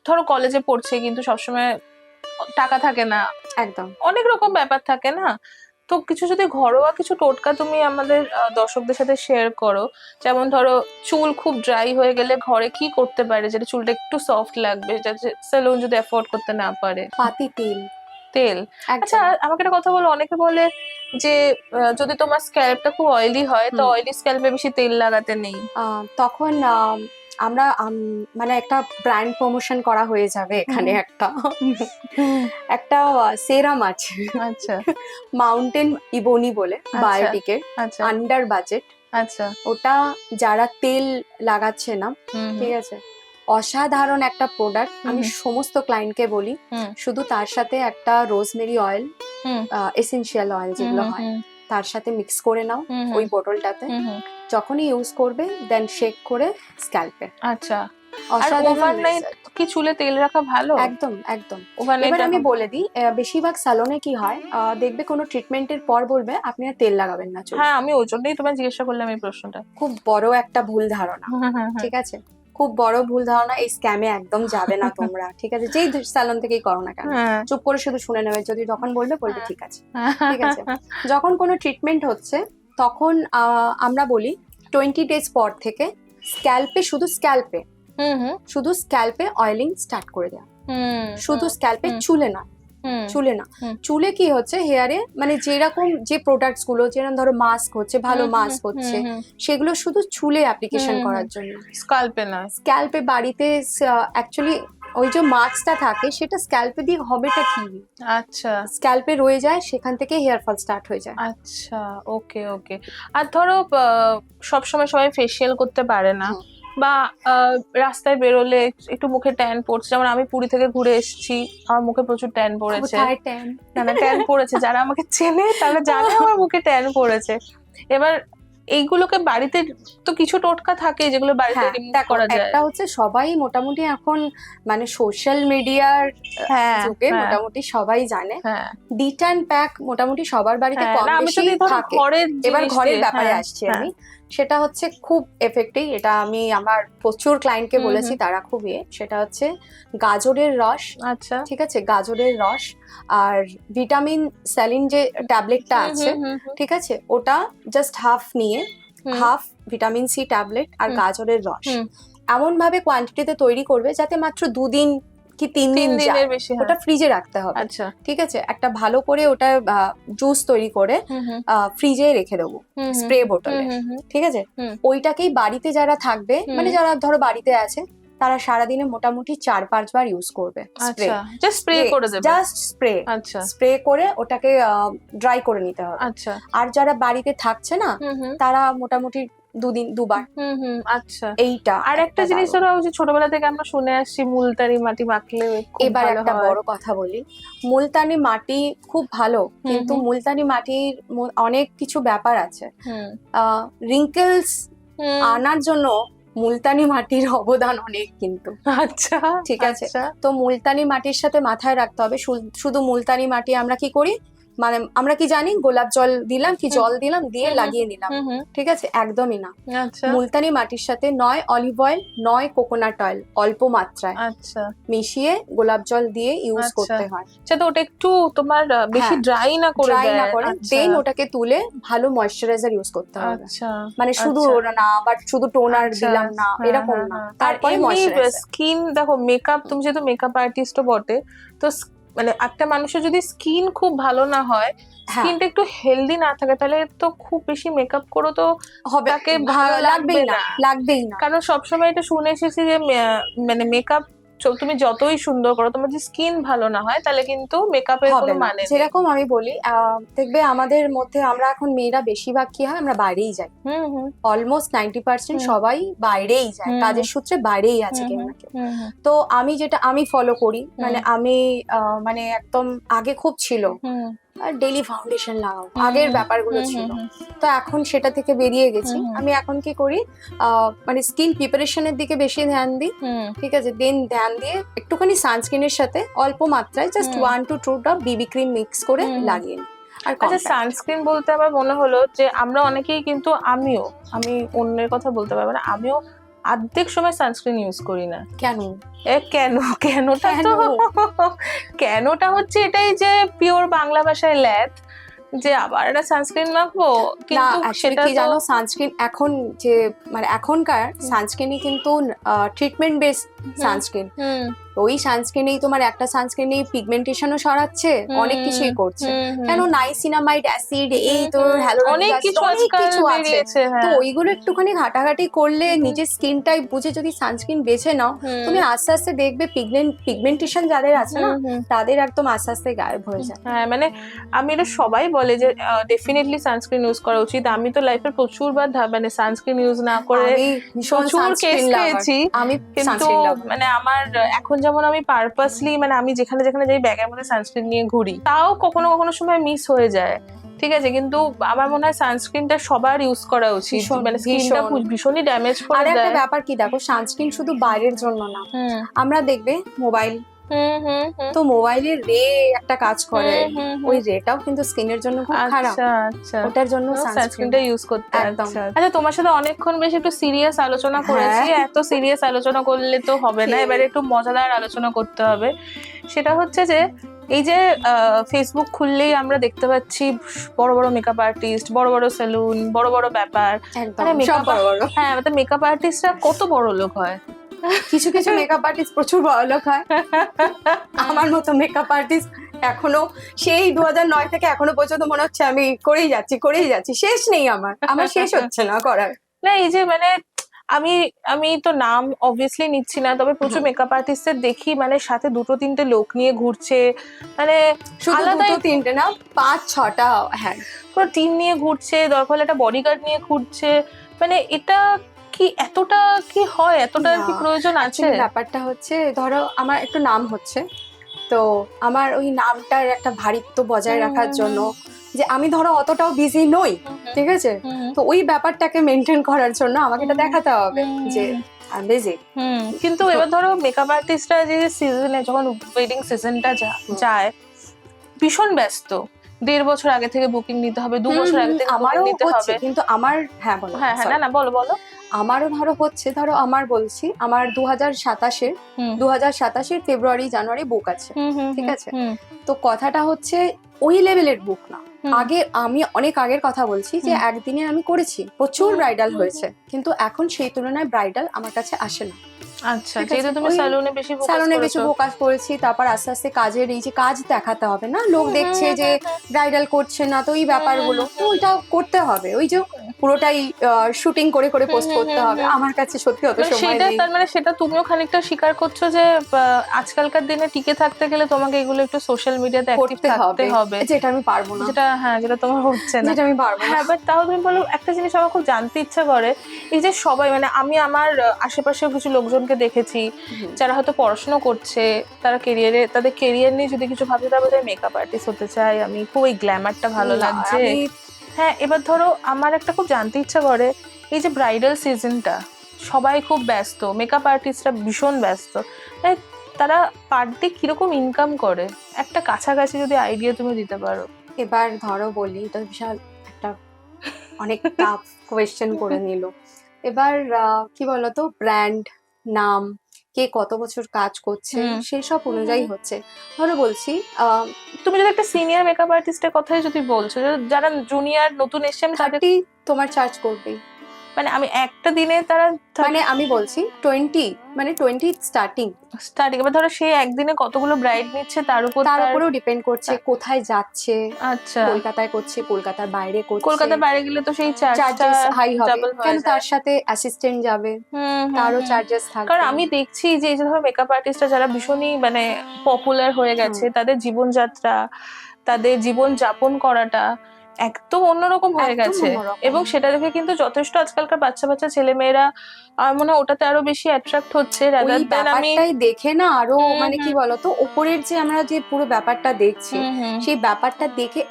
ধরো কলেজে পড়ছে কিন্তু সবসময় টাকা থাকে না, একদম অনেক রকম ব্যাপার থাকে না। তো কিছু যদি ঘরোয়া কিছু টোটকা তুমি আমাদের দর্শকদের সাথে শেয়ার করো, যেমন ধরো চুল খুব ড্রাই হয়ে গেলে ঘরে কি করতে পারে যেটা চুলটা একটু সফট লাগবে, যাতে সেলুন যদি অ্যাফোর্ড করতে না পারে? পাতি তেল। আচ্ছা, আমাকে একটা কথা বলো, অনেকে বলে যে যদি তোমার স্ক্যাল্পটা খুব অয়েলি হয় তো অয়েলি স্ক্যাল্পে বেশি তেল লাগাতে নেই, তখন আমরা মানে একটা ব্র্যান্ড প্রমোশন করা হয়ে যাবে এখানে। একটা সেরাম আছে, আচ্ছা, মাউন্টেন ইবোনি বলে, বায়োটিকের, আন্ডার বাজেট। আচ্ছা, ওটা যারা তেল লাগাচ্ছে না, ঠিক আছে, অসাধারণ একটা প্রোডাক্ট। আমি সমস্ত ক্লায়েন্টকে বলি শুধু তার সাথে একটা রোজমেরি অয়েল, এসেনশিয়াল অয়েল যেগুলো হয়, তার সাথে মিক্স করে নাও ওই বোতলটাতে, যখনই ইউজ করবে দেন শেক করে স্ক্যাল্পে। আচ্ছা, ওভারনাইট কি চুলে তেল রাখা ভালো? একদম একদম। এবার আমি বলে দিই, বেশিরভাগ স্যালনে কি হয়, দেখবে কোনো ট্রিটমেন্টের পর বলবে আপনি আর তেল লাগাবেন না চুলে। হ্যাঁ, আমি ওই জন্যই তোমায় জিজ্ঞাসা করলাম এই প্রশ্নটা। খুব বড় একটা ভুল ধারণা, ঠিক আছে, খুব বড় ভুল ধারণা। এই স্ক্যামে একদম যাবে না তোমরা, ঠিক আছে, যেই স্যালন থেকেই করো না কেন, চুপ করে শুধু শুনে নেবে, যদি যখন বলবে ঠিক আছে, ঠিক আছে। যখন কোনো ট্রিটমেন্ট হচ্ছে তখন আমরা বলি 20 ডেজ পর থেকে স্ক্যাল্পে, শুধু স্ক্যাল্পে অয়েলিং স্টার্ট করে দেওয়া, শুধু স্ক্যাল্পে, চুলে না। চুলে কি হচ্ছে, হেয়ারে মানে যেরকম যে প্রোডাক্টস গুলো, যেরকম ধরো মাস্ক হচ্ছে, ভালো মাস্ক হচ্ছে, সেগুলো শুধু চুলে অ্যাপ্লিকেশন করার জন্য, স্ক্যাল্পে না। স্ক্যাল্পে বাড়িতে অ্যাকচুয়ালি ওই যে মাস্কটা থাকে সেটা স্ক্যাল্পে দিয়ে হবেটা কি, আচ্ছা, স্ক্যাল্পে রয়ে যায়, সেখান থেকে হেয়ার ফল স্টার্ট হয়ে যায়। আচ্ছা, ওকে ওকে। আর ধরো সবসময় সবাই ফেসিয়াল করতে পারে না, বা রাস্তায় বেরোলে একটু মুখে ট্যান পড়ছে, যেমন আমি পুরী থেকে ঘুরে এসেছি, আমার মুখে প্রচুর ট্যান পড়েছে। না ট্যান পড়েছে, যারা আমাকে চেনে তারা জানে আমার মুখে ট্যান পড়েছে। এবার এইগুলোকে বাড়িতে তো কিছু টোটকা থাকে যেগুলো বাড়িতে হ্যাঁ remove দেখো, করা যায়। একটা হচ্ছে সবাই মোটামুটি এখন মানে সোশ্যাল মিডিয়ার হ্যাঁ যুগে হ্যাঁ মোটামুটি সবাই জানে হ্যাঁ ডিটান প্যাক মোটামুটি সবার বাড়িতে হ্যাঁ, কম না আমি বেশি যদি ধরো থাকে। ঘরের এবার জিনিস ঘরের দিয়ে, ব্যাপারে হ্যাঁ, আসছি হ্যাঁ, আমি, সেটা হচ্ছে খুব এফেক্টিভ, এটা আমি আমার প্রচুর ক্লায়েন্টকে হুম, বলেছি, তারা খুব সেটা হচ্ছে গাজরের রস। আচ্ছা, ঠিক আছে, গাজরের রস আর ভিটামিন স্যালিন যে ট্যাবলেটটা হুম আছে, হুম হুম হুম ঠিক আছে, ওটা জাস্ট হাফ নিয়ে, হুম, হাফ ভিটামিন সি ট্যাবলেট আর হুম, গাজরের রস হুম, এমন ভাবে কোয়ান্টিটিতে তৈরি করবে যাতে মাত্র 2 দিন কি 3 দিন 3 যায়। দিনের বেশি, হ্যাঁ, ওটা ফ্রিজে রাখতে হবে। আচ্ছা, ঠিক আছে, একটা ভালো করে ওটা জুস তৈরি করে হুম হুম ফ্রিজে রেখে দেবো হুম হুম স্প্রে হুম বোতলে। হুম হুম ঠিক আছে, হুম ওইটাকেই বাড়িতে যারা থাকবে, মানে হুম, যারা ধরো বাড়িতে আছে, তারা সারাদিনে মোটামুটি 4-5 বার ইউজ করবে স্প্রে। আচ্ছা, জাস্ট স্প্রে করে দেবে, জাস্ট স্প্রে, আচ্ছা স্প্রে করে ওটাকে ড্রাই করে নিতে হবে। আচ্ছা, আর যারা বাড়িতে থাকছে না, হুম হুম তারা মোটামুটি 2 দিন 2 বার হুম হুম, আচ্ছা। এইটা আর একটা জিনিস দারুণ। ধরো ওই যে ছোটবেলা থেকে আমরা শুনে আসছি মুলতানি মাটি মাখলে খুব এবার ভালো একটা হয়। বড় কথা বলি, মুলতানি মাটি খুব ভালো, হুম কিন্তু হুম মুলতানি মাটির অনেক কিছু ব্যাপার আছে। হুম রিঙ্কেলস হুম, আনার জন্য মুলতানি মাটির অবদান অনেক কিন্তু। আচ্ছা ঠিক আছে, আচ্ছা, তো মুলতানি মাটির সাথে মাথায় রাখতে হবে, শুধু মুলতানি মাটি আমরা কি করি, মানে আমরা কি জানি গোলাপ জল দিলাম কি হুম, জল দিলাম দিয়ে হুম, লাগিয়ে নিলাম, হুম হুম, ঠিক আছে, একদমই না। আচ্ছা মুলতানি মাটির সাথে নয় অলিভ অয়েল নয় কোকোনাট অয়েল অল্প মাত্রায় আচ্ছা মিশিয়ে গোলাপ জল দিয়ে ইউজ আচ্ছা করতে হয়। আচ্ছা, তো ওটা একটু তোমার বেশি হ্যাঁ, ড্রাই না করে ড্রাই দেয়, না করে আচ্ছা দেন ওটাকে তুলে ভালো ময়শ্চারাইজার ইউজ করতে হবে। আচ্ছা মানে শুধু আচ্ছা ওরা না, বাট শুধু টোনার আচ্ছা, দিলাম না, হ্যাঁ এরকম হ্যাঁ না, হ্যাঁ। আর তারপরে এমনি ময়শ্চারাইজার। স্কিন দেখো, মেকআপ, তুমি যেহেতু মেকআপ আর্টিস্টও বটে, তো মানে একটা মানুষের যদি স্কিন খুব ভালো না হয়, হ্যাঁ, স্কিনটা একটু হেলদি না থাকে, তাহলে তো খুব বেশি মেকআপ করো তো হবে, তাকে ভালো লাগবে লাগবেই না, না। লাগবেই না। কারণ সবসময় এটা শুনে এসেছি যে মানে মেকআপ তুমি যতই সুন্দর করো, তোমার যদি স্কিন ভালো না হয় তাহলে কিন্তু মেকআপের হবে কোনো না, মানে নেই। যেরকম আমি বলি, দেখবে আমাদের মধ্যে আমরা এখন মেয়েরা বেশিরভাগ কি হয়, আমরা বাইরেই যাই, হুম হুম অলমোস্ট 90% হুম সবাই বাইরেই যায়, হুম কাজের সূত্রে বাইরেই আছে হুম কেউ হুম না কেউ। হুম হুম তো আমি যেটা আমি ফলো করি, মানে হুম আমি মানে একদম আগে খুব ছিল হুম ডেইলি ফাউন্ডেশন লাগাও, হুম আগের হুম ব্যাপারগুলো হুম ছিল। হুম তো এখন সেটা থেকে বেরিয়ে গেছি, হুম হুম আমি এখন কি করি, মানে স্কিন প্রিপারেশনের দিকে বেশি ধ্যান দিই। হুম ঠিক আছে, দেন ধ্যান দিয়ে একটুখানি সানস্ক্রিনের সাথে অল্প মাত্রায় just hmm 1 to 2 drop Bibi cream mix করে হুম হুম। লাগিয়ে নিই। আর আচ্ছা, কম্প্যাক্ট। সানস্ক্রিন বলতে আমার মনে হলো যে আমরা অনেকেই কিন্তু আমি অন্যের কথা বলতে পারবো না, আমিও অর্ধেক সময় সানস্ক্রিন ইউজ করি না। কেন? কেন? কেনটা কেন? তো কেনটা হচ্ছে এটাই যে পিওর বাংলা ভাষায় ল্যাদ, যে আবার একটা সানস্ক্রিন মাখবো, না, কিন্তু অ্যাকচুয়ালি সেটা কি তো জানো, সানস্ক্রিন এখন যে মানে এখনকার সানস্ক্রিনই কিন্তু ট্রিটমেন্ট বেসড সানস্ক্রিন। হুম ওই সানস্ক্রিনেই তোমার একটা সানস্ক্রিনেই পিগমেন্টেশনও সরাচ্ছে, অনেক কিছুই করছে। কেন, নাইসিনামাইড অ্যাসিড, এই তোর হ্যালোরনিক অনেক অ্যাসিড, কিছু অনেক আজকাল কিছু আছে। বেরিয়েছে, তো হ্যাঁ। ওইগুলো একটুখানি ঘাটাঘাটি করলে, হুম, নিজের স্কিন টাইপ বুঝে যদি সানস্ক্রিন বেছে নাও, হুম, তুমি আস্তে আস্তে দেখবে পিগমেন্টেশন যাদের আছে না, হুম। তাদের একদম আস্তে আস্তে গায়েব হয়ে যায়। হ্যাঁ, মানে আমি এটা সবাই বলে যে ডেফিনেটলি সানস্ক্রিন ইউজ করা উচিত। আমি তো লাইফে প্রচুর বার মানে সানস্ক্রিন ইউজ না করে আমি ভীষণ প্রচুর কেস সানস্ক্রিন লাভার, খেয়েছি। আমি কিন্তু সানস্ক্রিন লাভার। মানে আমার এখন যেমন আমি পারপাসলি, মানে আমি যেখানে যেখানে যাই ব্যাগের মধ্যে সানস্ক্রিন নিয়ে ঘুরি, তাও কখনো কখনো সময় মিস হয়ে যায়। ঠিক আছে, কিন্তু আমার মনে হয় সানস্ক্রিনটা সবার ইউজ করা উচিত, ভীষণ, মানে স্কিনটা ভীষণ। ভীষণই ড্যামেজ আর করে একটা দেয়। ব্যাপার কি দেখো, সানস্ক্রিন শুধু বাইরের জন্য না, হুম আমরা দেখবে মোবাইল, হুম হুম হুম তো মোবাইলের রে একটা কাজ করে, হুম ওই রেটাও কিন্তু স্কিনের জন্য খুব খারাপ, আচ্ছা আচ্ছা, ওটার জন্য সানস্ক্রিন। সানস্ক্রিনটা ইউজ করতে, একদম। আচ্ছা আচ্ছা। তোমার সাথে অনেকক্ষণ বেশ একটু সিরিয়াস আলোচনা করেছি, হ্যাঁ, এত সিরিয়াস আলোচনা করলে তো হবে না, ঠিক। এবারে একটু মজাদার আলোচনা করতে হবে। সেটা হচ্ছে যে এই যে ফেসবুক খুললেই আমরা দেখতে পাচ্ছি বড় বড় মেকআপ আর্টিস্ট, বড় বড় সেলুন, বড় বড় ব্যাপার, একদম মানে সব মেকআপ, বড় বড়। হ্যাঁ, মানে মেকআপ আর্টিস্টরা কত বড় লোক হয়। কিছু কিছু মেকআপ আর্টিস্ট প্রচুর বড়লোক হয়, আমার মতো মেকআপ আর্টিস্ট এখনো সেই 2009 থেকে এখনো পর্যন্ত মনে হচ্ছে আমি করেই যাচ্ছি, শেষ নেই, আমার শেষ হচ্ছে না করার। না, এই যে মানে আমি আমি তো নাম অবভিয়াসলি নিচ্ছি না, তবে প্রচুর মেকআপ আর্টিস্টদের দেখি মানে সাথে 2-3টে লোক নিয়ে ঘুরছে, মানে শুধু আলাদাই 2-3টে না, 5-6টা, হ্যাঁ, পুরো টিম নিয়ে ঘুরছে, দরকার হলে একটা বডিগার্ড নিয়ে ঘুরছে, মানে এটা কি এতটা কি হয়, এতটা না, কি প্রয়োজন আছে? actually ব্যাপারটা হচ্ছে, ধরো আমার একটু নাম হচ্ছে, তো আমার ওই নামটার একটা ভারিত্ব বজায় রাখার জন্য যে আমি ধরো অতটাও বিজি নই, ঠিক আছে, তো ওই ব্যাপারটাকে মেনটেন করার জন্য আমাকে এটা দেখাতে হবে যে আমি বিজি। কিন্তু এবার ধরো মেকআপ আর্টিস্টরা যে সিজনে যখন ওয়েডিং সিজনটা যায় ভীষণ ব্যস্ত, 1.5 বছর আগে থেকে বুকিং নিতে হবে, 2 বছর আগে থেকে বুকিং আমারও নিতে হচ্ছে, হবে। কিন্তু আমার হ্যাঁ বলো। হ্যাঁ হ্যাঁ, না না, বলো বলো। আমারও ধরো হচ্ছে, ধরো আমার বলছি আমার 2027-এর ফেব্রুয়ারি জানুয়ারি বুক আছে, ঠিক আছে, তো কথাটা হচ্ছে ওই লেভেলের বুক না। আগে আমি অনেক আগের কথা বলছি যে একদিনে আমি করেছি, প্রচুর ব্রাইডাল হয়েছে, কিন্তু এখন সেই তুলনায় ব্রাইডাল আমার কাছে আসে না। আচ্ছা, যেহেতু তুমি স্যালুনে বেশি ফোকাস করেছি, তারপর আস্তে আস্তে কাজের এই যে কাজ দেখাতে হবে না, লোক দেখছে যে ব্রাইডাল করছে না, তো এই ব্যাপারগুলো তো ওইটা করতে হবে, ওই যে পুরোটাই শুটিং করে করে পোস্ট করতে হবে, আমার কাছে সত্যি অত সময় সেটা নেই। তার মানে সেটা তুমিও খানিকটা স্বীকার করছো যে আজকালকার দিনে টিকে থাকতে গেলে তোমাকে এগুলো একটু সোশ্যাল মিডিয়াতে অ্যাক্টিভ থাকতে হবে, যেটা আমি পারবো না, যেটা তোমার হচ্ছে না, যেটা আমি পারবো না। হ্যাঁ, বাট তাও তুমি বলো, একটা জিনিস আমার খুব জানতে ইচ্ছা করে, এই যে সবাই মানে আমি আমার আশেপাশেও কিছু লোকজনকে দেখেছি যারা হয়তো পড়াশোনা করছে, তারা তাদের কেরিয়ার নিয়ে যদি কিছু ভাবে, তারপরে মেকআপ আর্টিস্ট হতে চাই, আমি খুব ওই গ্ল্যামারটা ভালো লাগছে। হ্যাঁ, এবার ধরো আমার একটা খুব জানতে ইচ্ছা করে, এই যে ব্রাইডাল সিজনটা সবাই খুব ব্যস্ত, মেকআপ আর্টিস্টরা ভীষণ ব্যস্ত, তারা পার ডে কিরকম ইনকাম করে, একটা কাছাকাছি যদি আইডিয়া তুমি দিতে পারো। এবার ধরো বলি, এটা বিশাল একটা অনেক টাফ কোয়েশ্চেন করে নিল। এবার কি বলতো, ব্র্যান্ড, নাম, কে কত বছর কাজ করছে সেই সব অনুযায়ী হচ্ছে। ধরো বলছি, তুমি যদি একটা সিনিয়র মেকআপ আর্টিস্টের কথাই যদি বলছো, যারা জুনিয়র নতুন এসছে, আমি তাদের 30 তোমার চার্জ করবেই, মানে আমি একটা দিনে তারা মানে আমি বলছি 20 স্টার্টিং। এবার ধরো সে একদিনে কতগুলো ব্রাইড নিচ্ছে তার উপরেও ডিপেন্ড করছে কোথায় যাচ্ছে। আচ্ছা, কলকাতায় করছে, কলকাতার বাইরে করছে, কলকাতার বাইরে গেলে তো সেই চার্জেস হাই হবে, কেন তার সাথে অ্যাসিস্ট্যান্ট যাবে, তারও চার্জেস থাকবে। কারণ আমি দেখছি যে এই যে ধরো মেকআপ আর্টিস্টরা যারা ভীষণই মানে পপুলার হয়ে গেছে, তাদের জীবনযাত্রা, তাদের জীবন যাপন করাটা একদম অন্যরকম হয়ে গেছে, এবং সেটা দেখে কিন্তু যথেষ্ট আজকালকার বাচ্চা ছেলেমেয়েরা আমার মনে হয় ওটাতে আরো বেশি অ্যাট্রাক্ট হচ্ছে। ব্যাপারটাই দেখে না আরো মানে কি বলতো, উপরের যে আমরা যে পুরো ব্যাপারটা দেখছি, সেই ব্যাপারটা দেখে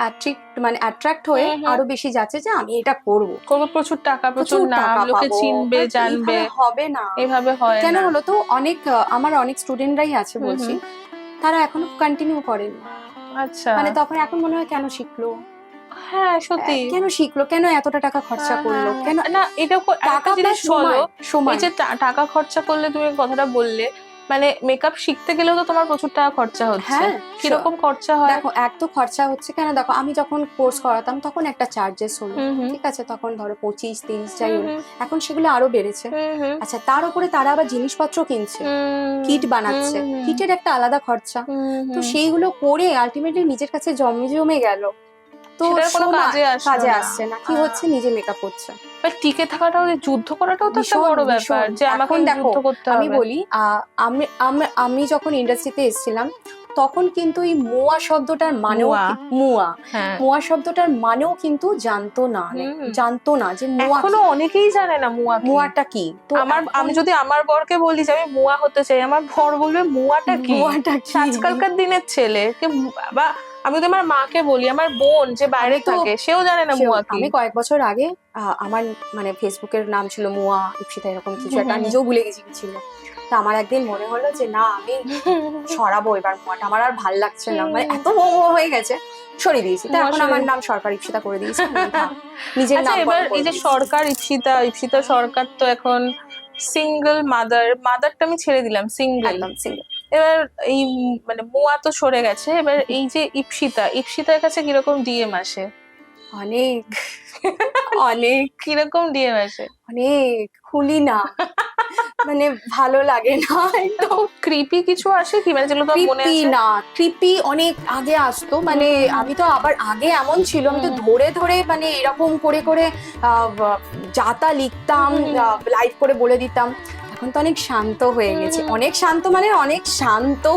অ্যাট্রাক্ট হয়ে আরো বেশি যাচ্ছে যে আমি এটা করবো, প্রচুর টাকা, প্রচুর নাম, লোকে চিনবে জানবে। হবে না, এভাবে হয় কেন বলো তো, আমার অনেক স্টুডেন্টরাই আছে বলছি, তারা এখনো কন্টিনিউ করেনি। আচ্ছা, মানে তখন এখন মনে হয় কেন শিখলো, হ্যাঁ সত্যি কেন শিখলো, কেন এতটা টাকা খরচা করলো, কেন না, এটা টাকা জিনিস বলো, সময়, এই যে টাকা খরচা করলে, তুমি কথাটা বললে, মানে মেকআপ শিখতে গেলেও তো তোমার প্রচুর টাকা খরচা হচ্ছে। কিরকম খরচা হয়? দেখো, এক তো খরচা হচ্ছে, কেন দেখো আমি যখন কোর্স করাতাম তখন একটা চার্জেস হলো, ঠিক আছে, তখন ধরো 25-30 যাই হলো, এখন সেগুলো আরো বেড়েছে। আচ্ছা, তার উপরে তারা আবার জিনিসপত্র কিনছে, কিট বানাচ্ছে, কিটের একটা আলাদা খরচা, তো সেইগুলো করে আলটিমেটলি নিজের কাছে জমে গেল, তো কোনো কাজে আসছে না, কি হচ্ছে, নিজে মেকআপ হচ্ছে। টিকে থাকাটাও, যুদ্ধ করাটাও তো একটা বড় ব্যাপার, যে আমাকে যুদ্ধ করতে হবে। আমি বলি, আমি যখন ইন্ডাস্ট্রিতে এসেছিলাম তখন কিন্তু এই মুয়া শব্দটার মানেও, মুয়া শব্দটার মানেও কিন্তু জানতো না যে মুয়া, এখনো অনেকেই জানে না মুয়াটা কি। তো আমি যদি আমার বরকে বলি যে আমি মুয়া হতে চাই, আমার বর বলবে মুয়াটা কি। আজকালকার দিনের ছেলে বা আমি তো আমার মাকে বলি, আমার বোন যে বাইরে থাকে সেও জানে না মুয়া কি। আমি কয়েক বছর আগে আমার মানে ফেসবুকের নাম ছিল মুয়া ইপসিতা, এরকম কিছু একটা, নিজেও ভুলে গেছি কি ছিল। তো আমার একদিন মনে হলো যে না, আমি সরাবো এবার মুয়াটা, আমার আর ভাল লাগছে না, মানে এত মোমো হয়ে গেছে, সরিয়ে দিয়েছি। তো এখন আমার নাম সরকার ইপসিতা করে দিয়েছি, নিজের নাম। এবার এই যে সরকার ইপসিতা সরকার তো এখন সিঙ্গেল মাদারটা আমি ছেড়ে দিলাম, সিঙ্গেল। এবার এই মানে মুয়া তো সরে গেছে, এবার এই যে ইপসিতার কাছে কিরকম ডিএম আসে? অনেক কিরকম ডিএম আসে? অনেক খুলি না, মানে ভালো লাগে না, একদম ক্রিপি কিছু আসে কি, মানে যেগুলো তোমার মনে আছে? না, ক্রিপি অনেক আগে আসতো, মানে আমি তো আবার আগে এমন ছিল, আমি তো ধরে মানে এরকম করে যাতা লিখতাম, লাইভ করে বলে দিতাম। এখন তো অনেক শান্ত হয়ে গেছে, অনেক শান্ত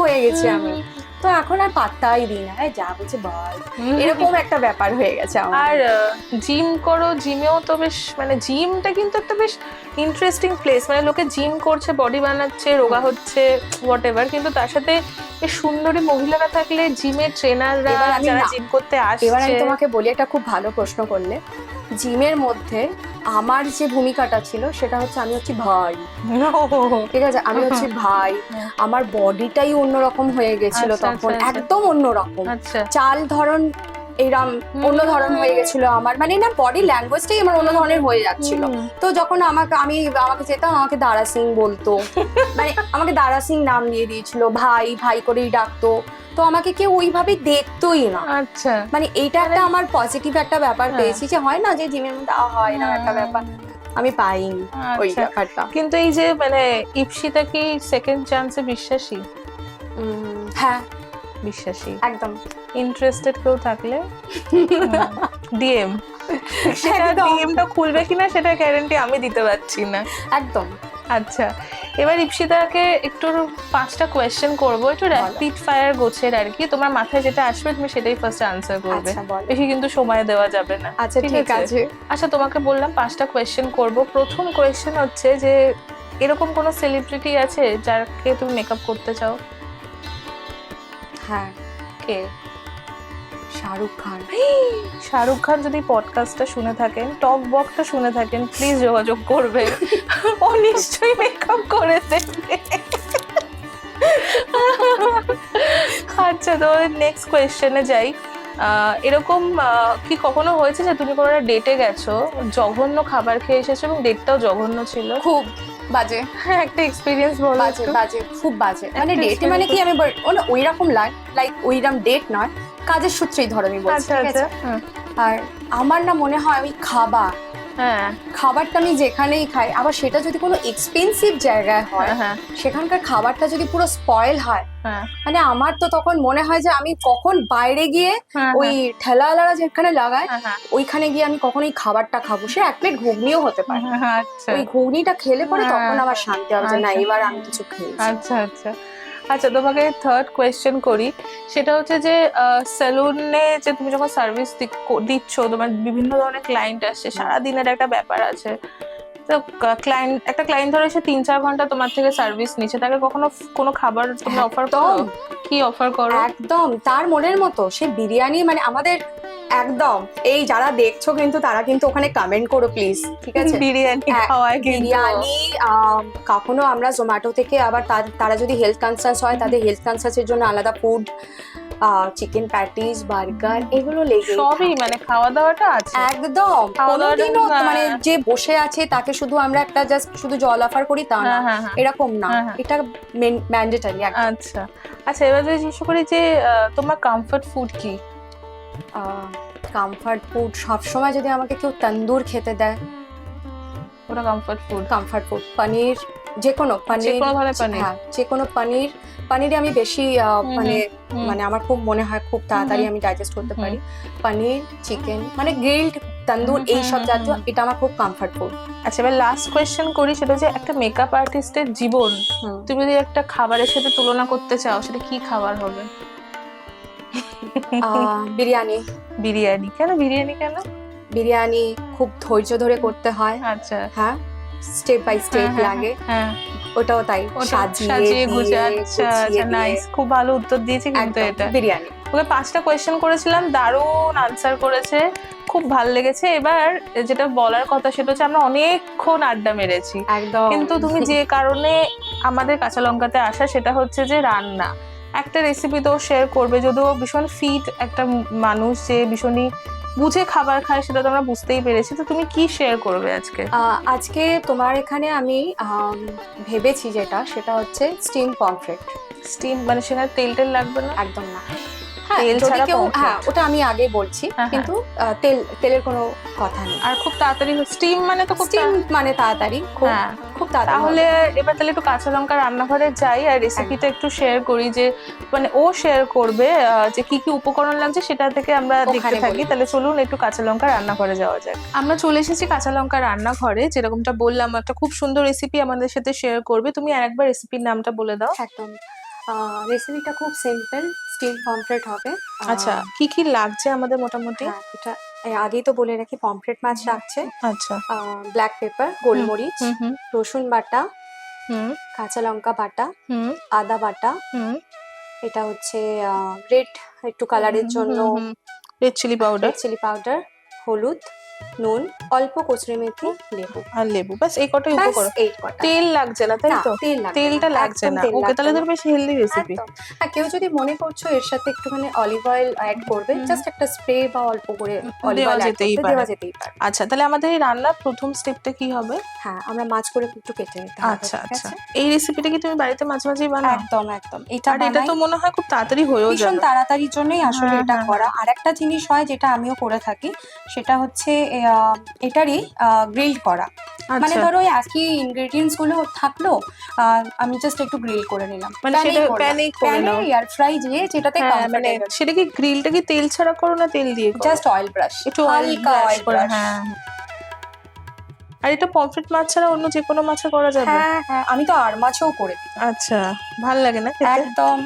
হয়ে গেছে আমি, তো এখন আর পাত্তাই দিই না, যা বলছে বল, এরকম একটা ব্যাপার হয়ে গেছে আমার। আর জিম করো, জিমেও তো বেশ, মানে জিমটা কিন্তু একটা বেশ ইন্টারেস্টিং প্লেস, মানে লোকে জিম করছে, বডি বানাচ্ছে, রোগা হচ্ছে, হোয়াট এভার, কিন্তু তার সাথে এই সুন্দরী মহিলারা থাকলে জিমের ট্রেনাররা এবার আমি যারা না, জিম করতে এবার আমি আসছে। তোমাকে বলি, একটা খুব ভালো প্রশ্ন করলে। জিমের মধ্যে আমার যে ভূমিকাটা ছিল সেটা হচ্ছে আমি হচ্ছে ভাই, ঠিক আছে, আমি হচ্ছে ভাই। হ্যাঁ। আমার বডিটাই অন্যরকম হয়ে গেছিল আচ্ছা, তখন, আচ্ছা, আচ্ছা। একদম অন্যরকম। আচ্ছা, চাল ধরন এরম অন্য ধরন হয়ে গেছিল আমার, মানে না বডি ল্যাঙ্গুয়েজটাই আমার অন্য ধরনের হয়ে যাচ্ছিল। তো যখন আমাকে যেতাম, আমাকে দারা সিং বলতো, মানে আমাকে দারা সিং নাম দিয়ে দিয়েছিল, ভাই ভাই করেই ডাকতো। তো আমাকে কেউ ওইভাবে দেখতোই না। আচ্ছা, মানে এইটা একটা আমার পজিটিভ একটা ব্যাপার হ্যাঁ। পেয়েছি, যে হয় না যে জিমের মধ্যে হয় না একটা ব্যাপার, আমি পাইনি ওই আচ্ছা। ব্যাপারটা। কিন্তু এই যে মানে ইপসিতা কি সেকেন্ড চান্সে বিশ্বাসী? হ্যাঁ, বিশ্বাসী, একদম। ইন্টারেস্টেড কেউ থাকলে ডিএম, সেটা একদম। ডিএমটা খুলবে কিনা সেটা গ্যারান্টি আমি দিতে পারছি না। একদম। আচ্ছা, এবার ইপসিতাকে একটু 5টা কোয়েশ্চেন করবো, একটু র্যাপিড ফায়ার গোছের আর কি। তোমার মাথায় যেটা আসবে তুমি সেটাই ফার্স্ট আনসার করবে, আচ্ছা, বলো। বেশি কিন্তু সময় দেওয়া যাবে না। আচ্ছা, ঠিক আছে। আচ্ছা, তোমাকে বললাম 5টা কোয়েশ্চেন করব। প্রথম কোয়েশ্চেন হচ্ছে যে এরকম কোনো সেলিব্রিটি আছে যাকে তুমি মেকআপ করতে চাও? হ্যাঁ, কে? শাহরুখ খান। শাহরুখ খান যদি পডকাস্টটা শুনে থাকেন, টক বকটা শুনে থাকেন, প্লিজ যোগাযোগ করবেন, ও নিশ্চয়ই মেকআপ করে দেবে। আচ্ছা, তো নেক্সট কোয়েশ্চেনে যাই। এরকম কি কখনো হয়েছে যে তুমি কোনো একটা ডেটে গেছো, জঘন্য খাবার খেয়ে এসেছো এবং ডেটটাও জঘন্য ছিল? খুব বাজে। হ্যাঁ, একটা এক্সপিরিয়েন্স বলো বাজে একটু। বাজে, খুব বাজে। মানে একটা ডেট মানে কি, আমি ওই রকম লাইক ওইরকম ডেট নয়, কাজের সূত্রেই ধরো আমি বলছি, আচ্ছা, ঠিক আচ্ছা, আছে। আর আমার না মনে হয় আমি হ্যাঁ, খাবারটা আমি যেখানেই খাই, আবার সেটা যদি কোনো এক্সপেন্সিভ জায়গায় হয়, হ্যাঁ, সেখানকার খাবারটা যদি পুরো স্পয়েল হয়, হ্যাঁ, মানে আমার তো তখন মনে হয় যে আমি কখন বাইরে গিয়ে হ্যাঁ, ওই ঠেলাওয়ালারা যেখানে লাগায় হ্যাঁ, হ্যাঁ, ওইখানে গিয়ে আমি কখন ওই খাবারটা খাবো। সে এক প্লেট ঘুগনিও হতে পারে, হ্যাঁ, আচ্ছা, ওই ঘুগনিটা খেলে পরে হ্যাঁ, তখন আমার শান্তি হবে যে না, আচ্ছা। এবার আমি কিছু খেয়েছি। আচ্ছা, আচ্ছা, আচ্ছা, তোমাকে থার্ড কোয়েশ্চেন করি। সেটা হচ্ছে যে সেলুনে যে তুমি যখন সার্ভিস দিচ্ছ, তোমার বিভিন্ন ধরনের ক্লায়েন্ট আসছে, সারাদিনের একটা ব্যাপার আছে। তো একটা ক্লায়েন্ট ধরো এসে 3-4 ঘন্টা তোমার থেকে সার্ভিস নিচ্ছে, তাকে কখনো কোনো খাবার তুমি অফার করো? একদম। কি অফার করো? একদম তার মনের মতো সে বিরিয়ানি, মানে আমাদের একদম, এই যারা দেখছো কিন্তু তারা কিন্তু ওখানে কমেন্ট করো প্লিজ, ঠিক আছে। বিরিয়ানি খাওয়ায় কিন্তু। বিরিয়ানি কখনো আমরা জোম্যাটো থেকে, আবার তারা যদি হেলথ কনসার্স হয় তাদের হেলথ কনসার্সের জন্য আলাদা ফুড, চিকেন প্যাটিস, বার্গার, এগুলো লেগে সবই মানে খাওয়া দাওয়াটা আছে। একদম। খাওয়া দাওয়াটা, কোনোদিনও হ্যাঁ। মানে যে বসে আছে তাকে শুধু আমরা একটা জাস্ট শুধু জল অফার করি তা না, হ্যাঁ, হ্যাঁ, হ্যাঁ। এরকম না, হ্যাঁ, হ্যাঁ। এটা ম্যান্ডেটরি। আচ্ছা, আচ্ছা, এবার যদি জিজ্ঞেস করি যে তোমার কমফর্ট ফুড কি? কমফর্ট ফুড সবসময় যদি আমাকে কেউ তন্দুর খেতে দেয়, ওটা comfort food. Comfort food. Paneer, যে কোনো পনির, যেকোনো ধরনের পনির? হ্যাঁ, যে কোনো পনিরে আমি বেশি মানে মানে আমার খুব মনে হয় খুব তাড়াতাড়ি আমি ডাইজেস্ট করতে পারি। পনির, চিকেন, মানে গ্রিলড, তন্দুর, এইসব জাতীয়, এটা আমার খুব কমফর্ট ফুড। আচ্ছা, এবার লাস্ট কোয়েশ্চেন করি। সেটা হচ্ছে একটা মেকআপ আর্টিস্টের জীবন তুমি যদি একটা খাবারের সাথে তুলনা করতে চাও, সেটা কি খাবার হবে? বিরিয়ানি। বিরিয়ানি। কেন বিরিয়ানি? কেন? বিরিয়ানি খুব ধৈর্য ধরে করতে হয়, আচ্ছা, হ্যাঁ, স্টেপ বাই স্টেপ হ্যাঁ, লাগে, হ্যাঁ, ওটাও তাই, ওটা সাজিয়ে গুছিয়ে। দিয়ে, আচ্ছা, গুছিয়ে আচ্ছা, দিয়ে। নাইস, খুব ভালো উত্তর দিয়েছি কিন্তু একদম, এটা। বিরিয়ানি। ওকে 5টা কোয়েশ্চেন করেছিলাম, দারুণ আনসার করেছে, খুব ভালো লেগেছে। এবার যেটা বলার কথা সেটা হচ্ছে আমরা অনেকক্ষণ আড্ডা মেরেছি, একদম। কিন্তু তুমি যে কারণে আমাদের কাঁচা লঙ্কাতে আসা, সেটা হচ্ছে যে রান্না। একটা রেসিপি তো শেয়ার করবে, যদিও ভীষণ ফিট একটা মানুষ যে ভীষণই বুঝে খাবার খায়, সেটা তো আমরা বুঝতেই পেরেছি। তো তুমি কি শেয়ার করবে আজকে? আজকে তোমার এখানে আমি ভেবেছি সেটা হচ্ছে স্টিম পমফ্রেট। স্টিম মানে সেখানে তেল টেল লাগবে না? একদম না। হ্যাঁ, তেল যদি ছাড়া কেউ, pomfret? হ্যাঁ, ওটা আমি আগে বলছি, হ্যাঁ, কিন্তু তেলের কোনো কথা নেই। আর খুব তাড়াতাড়ি স্টিম মানে তো খুব স্টিম মানে তাড়াতাড়ি, খুব হ্যাঁ। খুব তাড়াতাড়ি। তাহলে এবার তাহলে একটু কাঁচা লঙ্কা রান্নাঘরে যাই আর রেসিপিটা একটু শেয়ার করি, যে মানে ও শেয়ার করবে যে কি কি উপকরণ লাগছে, সেটা থেকে আমরা দেখতে থাকি। তাহলে চলুন একটু কাঁচা লঙ্কা রান্নাঘরে যাওয়া যাক। আমরা চলে এসেছি কাঁচা লঙ্কা রান্নাঘরে। যেরকমটা বললাম, একটা খুব সুন্দর রেসিপি আমাদের সাথে শেয়ার করবে। তুমি আরেকবার রেসিপির নামটা বলে দাও। একদম, রেসিপিটা খুব সিম্পল, স্টিম পমফ্রেট হবে। আচ্ছা, কি কি লাগছে আমাদের মোটামুটি? হ্যাঁ, এটা আগেই তো বলে রাখি, পমফ্রেট মাছ রাখছে, আচ্ছা। ব্ল্যাক পেপার, গোলমরিচ, হুম রসুন বাটা, হুম কাঁচা লঙ্কা বাটা, হুম আদা বাটা, হুম এটা হচ্ছে রেড একটু কালারের জন্য red chilli powder red chilli powder, হলুদ, নুন, অল্প কসুরি মেথি, লেবু, আর লেবু, বাস এই কটাই ব্যাস উপকরণ। এই কটা। তেল লাগছে না তাই না, তো? তেল লাগবে তেলটা না, লাগছে একদম না, তেল ওকে, লাগবে তাহলে না। তো বেশ হেলদি রেসিপি। একদম। আর কেউ যদি মনে করছো এর সাথে একটুখানি অলিভ অয়েল অ্যাড করবে, জাস্ট একটা স্প্রে বা অল্প করে অলিভ দেওয়া অয়েল অ্যাড যেতেই করতে পারে। দেওয়া যেতেই পারে। আচ্ছা, তাহলে আমাদের এই রান্নার প্রথম স্টেপটা কি হবে? হ্যাঁ, আমরা মাছ করে একটু কেটে নিতে হবে, আচ্ছা ঠিক আচ্ছা, আছে? এই রেসিপিটা কি তুমি বাড়িতে মাঝে মাঝেই বানাও? একদম একদম, এটা আর এটা বানাই তো মনে হয় খুব তাড়াতাড়ি হয়েও ভীষণ যাবে। তাড়াতাড়ির জন্যই আসলে হ্যাঁ, এটা হ্যাঁ, করা। আর একটা জিনিস হয় যেটা আমিও করে থাকি, সেটা হচ্ছে এটারই গ্রিল করা। মানে আচ্ছা, ধরো ওই একই ইনগ্রেডিয়েন্টস গুলো থাকলো, আমি জাস্ট একটু গ্রিল করে নিলাম, মানে সেটা প্যানেই করে নাও। এয়ার ফ্রাই দিয়ে, যেটাতে হ্যাঁ, মানে কমফোর্টেবল। সেটা কি গ্রিলটা কি তেল ছাড়া করো না তেল দিয়ে করো? জাস্ট অয়েল ব্রাশ, একটু অয়েল হালকা ব্রাশ অয়েল করে, ব্রাশ। হ্যাঁ। আর এটা পমফ্রেট মাছ ছাড়া অন্য যে কোনো মাছে করা যাবে? হ্যাঁ হ্যাঁ, আমি তো আর মাছেও করে দিই। আচ্ছা, ভাল লাগে না খেতে? একদম।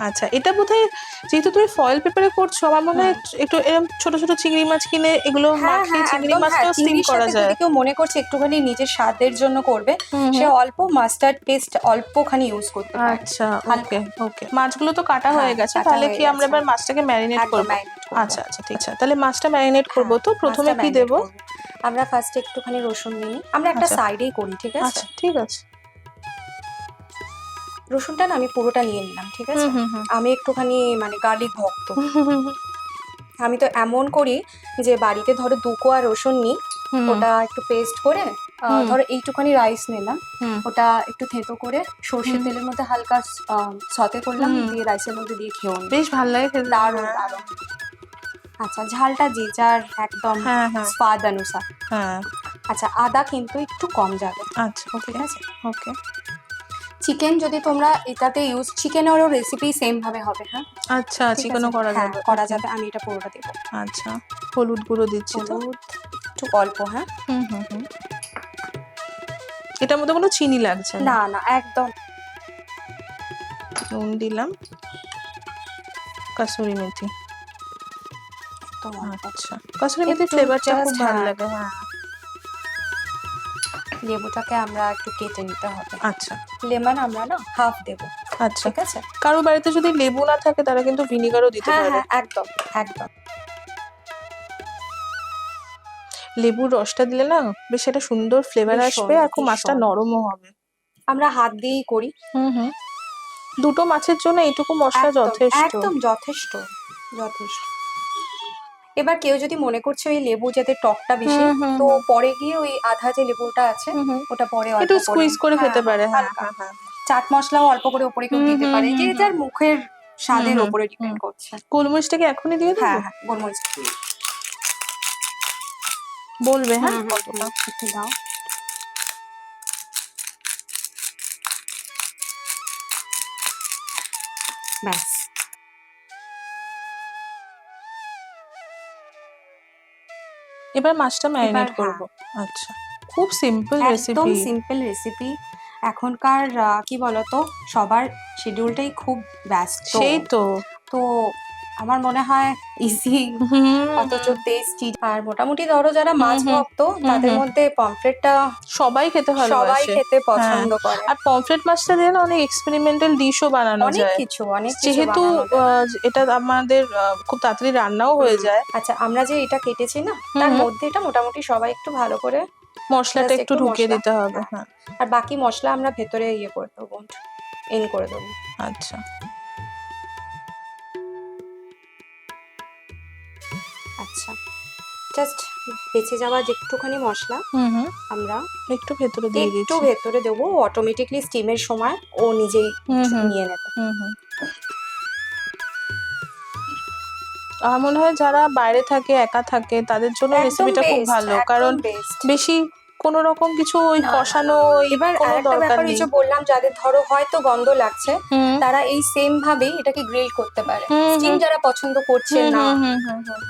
আচ্ছা, এটা বোধহয় যেহেতু তুমি ফয়েল পেপারে করছো, আমার মনে হয় একটু এরকম ছোট ছোট চিংড়ি মাছ কিনে এগুলো হ্যাঁ মাখিয়ে হ্যাঁ, চিংড়ি একদম। হ্যাঁ, মাছটাও স্টিম চিংড়ির করা সাথে যায়। যদি কেউ মনে করছে একটুখানি নিজের স্বাদের জন্য করবে, সে অল্প মাস্টার্ড পেস্ট অল্পখানি ইউজ করতে পারে। আচ্ছা, হালকা। ওকে ওকে। মাছগুলো তো কাটা হ্যাঁ, হয়ে গেছে, কাটা তাহলে হয়ে কি আমরা গেছে। এবার মাছটাকে ম্যারিনেট একদম করব? marinate করবো। আচ্ছা আচ্ছা, ঠিক আছে, তাহলে মাছটা ম্যারিনেট করবো। তো হ্যাঁ, প্রথমে মাছটা কি marinate দেবো? করবো। আমরা ফার্স্টে একটুখানি রসুন নিই, আমরা একটা আচ্ছা সাইডেই করি, ঠিক আছে? আচ্ছা, ঠিক আছে। রসুনটা না আমি পুরোটা নিয়ে নিলাম, ঠিক আছে? হুম হুম আমি একটুখানি মানে গার্লিক ভক্ত। হুম আমি তো এমন করি যে বাড়িতে ধরো 2 কোয়া রসুন নিই, হুম ওটা একটু পেস্ট করে, হুম। ধরো এইটুখানি রাইস নিলাম, হুম ওটা একটু থেতো করে সর্ষের হুম। তেলের মধ্যে হালকা সতে করলাম, হুম। দিয়ে রাইসের মধ্যে দিয়ে খেয়েও নিই। বেশ ভালো লাগে খেতে। দারুণ হ্যাঁ। দারুণ। আচ্ছা, ঝালটা যে যার একদম হ্যাঁ হ্যাঁ স্বাদ অনুসার। হ্যাঁ। আচ্ছা, আদা কিন্তু একটু কম যাবে, আচ্ছা, ঠিক আছে? ওকে। চিকেন যদি তোমরা এটাতে চিকেনেরও রেসিপি সেম ভাবে হবে, হ্যাঁ? আচ্ছা, ঠিক চিকেনও আছে? করা হ্যাঁ, যাবে। করা Okay. যাবে। আমি এটা পুরোটা দেবো। আচ্ছা, হলুদ গুঁড়ো দিচ্ছি তো। হলুদ একটু অল্প, হ্যাঁ? হুম। এটার মধ্যে কোনো চিনি লাগছে না? না না, একদম। নুন দিলাম, কাসুরি মেথি। একদম অল্প। আচ্ছা, কাসুরি মেথির একটু ফ্লেভারটা খুব just, ভালো হ্যাঁ। লাগে। হ্যাঁ। লেবুটাকে আমরা একটু কেটে নিতে হবে। আচ্ছা লেমন আমরা না হাফ দেবো, আচ্ছা। ঠিক আছে? কারো বাড়িতে যদি লেবু না থাকে তারা কিন্তু ভিনিগারও দিতে হ্যাঁ পারে। হ্যাঁ, একদম একদম। লেবুর রসটা দিলে না বেশ একটা সুন্দর ফ্লেভার ভীষণ, আসবে, আর খুব মাছটা ভীষণ। নরমও হবে। আমরা হাত দিয়েই করি। হুম। দুটো মাছের জন্য এইটুকু মশলা একদম যথেষ্ট। একদম যথেষ্ট যথেষ্ট। এবার কেউ যদি মনে করছে ওই লেবু যাতে টকটা বেশি, হুম। তো পরে গিয়ে ওই আধা যে লেবুটা আছে হুম। ওটা পরে অল্প একটু করে, স্কুইজ করে হ্যাঁ, খেতে পারে। হ্যাঁ হালকা। হ্যাঁ। চাট মশলাও অল্প করে ওপরে কেউ দিতে পারে, যে যার মুখের স্বাদের হুম, ওপরে হুম। ডিপেন্ড করছে। গোলমরিচটাকে এখনই দিয়ে দেবো? হ্যাঁ হ্যাঁ, গোলমরিচ বলবে হ্যাঁ কতটা? একটু দাও। ব্যাস। এবার মাছটা ম্যারিনেট এবার, করব। আচ্ছা, খুব সিম্পল একদম রেসিপি। Simple recipe. এখনকার কি বলতো, সবার শিডিউলটাই খুব ব্যস্ত। সেই তো। তো আমার মনে হয় ইজি অথচ টেস্টি। আর মোটামুটি ধরো যারা মাছ ভক্ত তাদের মধ্যে পমফ্রেটটা সবাই খেতে সবাই ভালোবাসে। খেতে হ্যাঁ। পছন্দ করে। আর পমফ্রেট মাছটা দিয়ে না অনেক এক্সপেরিমেন্টাল ডিশও বানানো অনেক যায়, কিছু যেহেতু বানানো যায়। এটা আমাদের খুব তাড়াতাড়ি রান্নাও হয়ে যায়। আচ্ছা, আমরা যে এটা কেটেছি না, তার মধ্যে এটা মোটামুটি সবাই একটু ভালো করে মশলাটা just একটু ঢুকিয়ে মশলা, দিতে হবে। হ্যাঁ। হ্যাঁ। আর বাকি মশলা আমরা ভেতরে ইয়ে করে দেবো, ইন করে দেবো। আচ্ছা। আচ্ছা, জাস্ট বেঁচে যাওয়া যে একটুখানি মশলা আমরা একটু ভেতরে দিয়ে একটু দিচ্ছি। ভেতরে দেবো, অটোমেটিকলি স্টিমের সময় ও নিজেই নিয়ে নেবে। আমার মনে হয় যারা বাইরে থাকে, একা থাকে, তাদের জন্য একদম রেসিপিটা খুব best, ভালো, একদম কারণ best। বেশি কোনো রকম কিছু ওই না, কষানো এবার কোনো আরেকটা দরকার ব্যাপার নেই। যে বললাম, যাদের ধরো হয়তো গন্ধ লাগছে, তারা এই সেম ভাবেই এটাকে গ্রিল করতে পারে। স্টিম যারা পছন্দ করছেন না,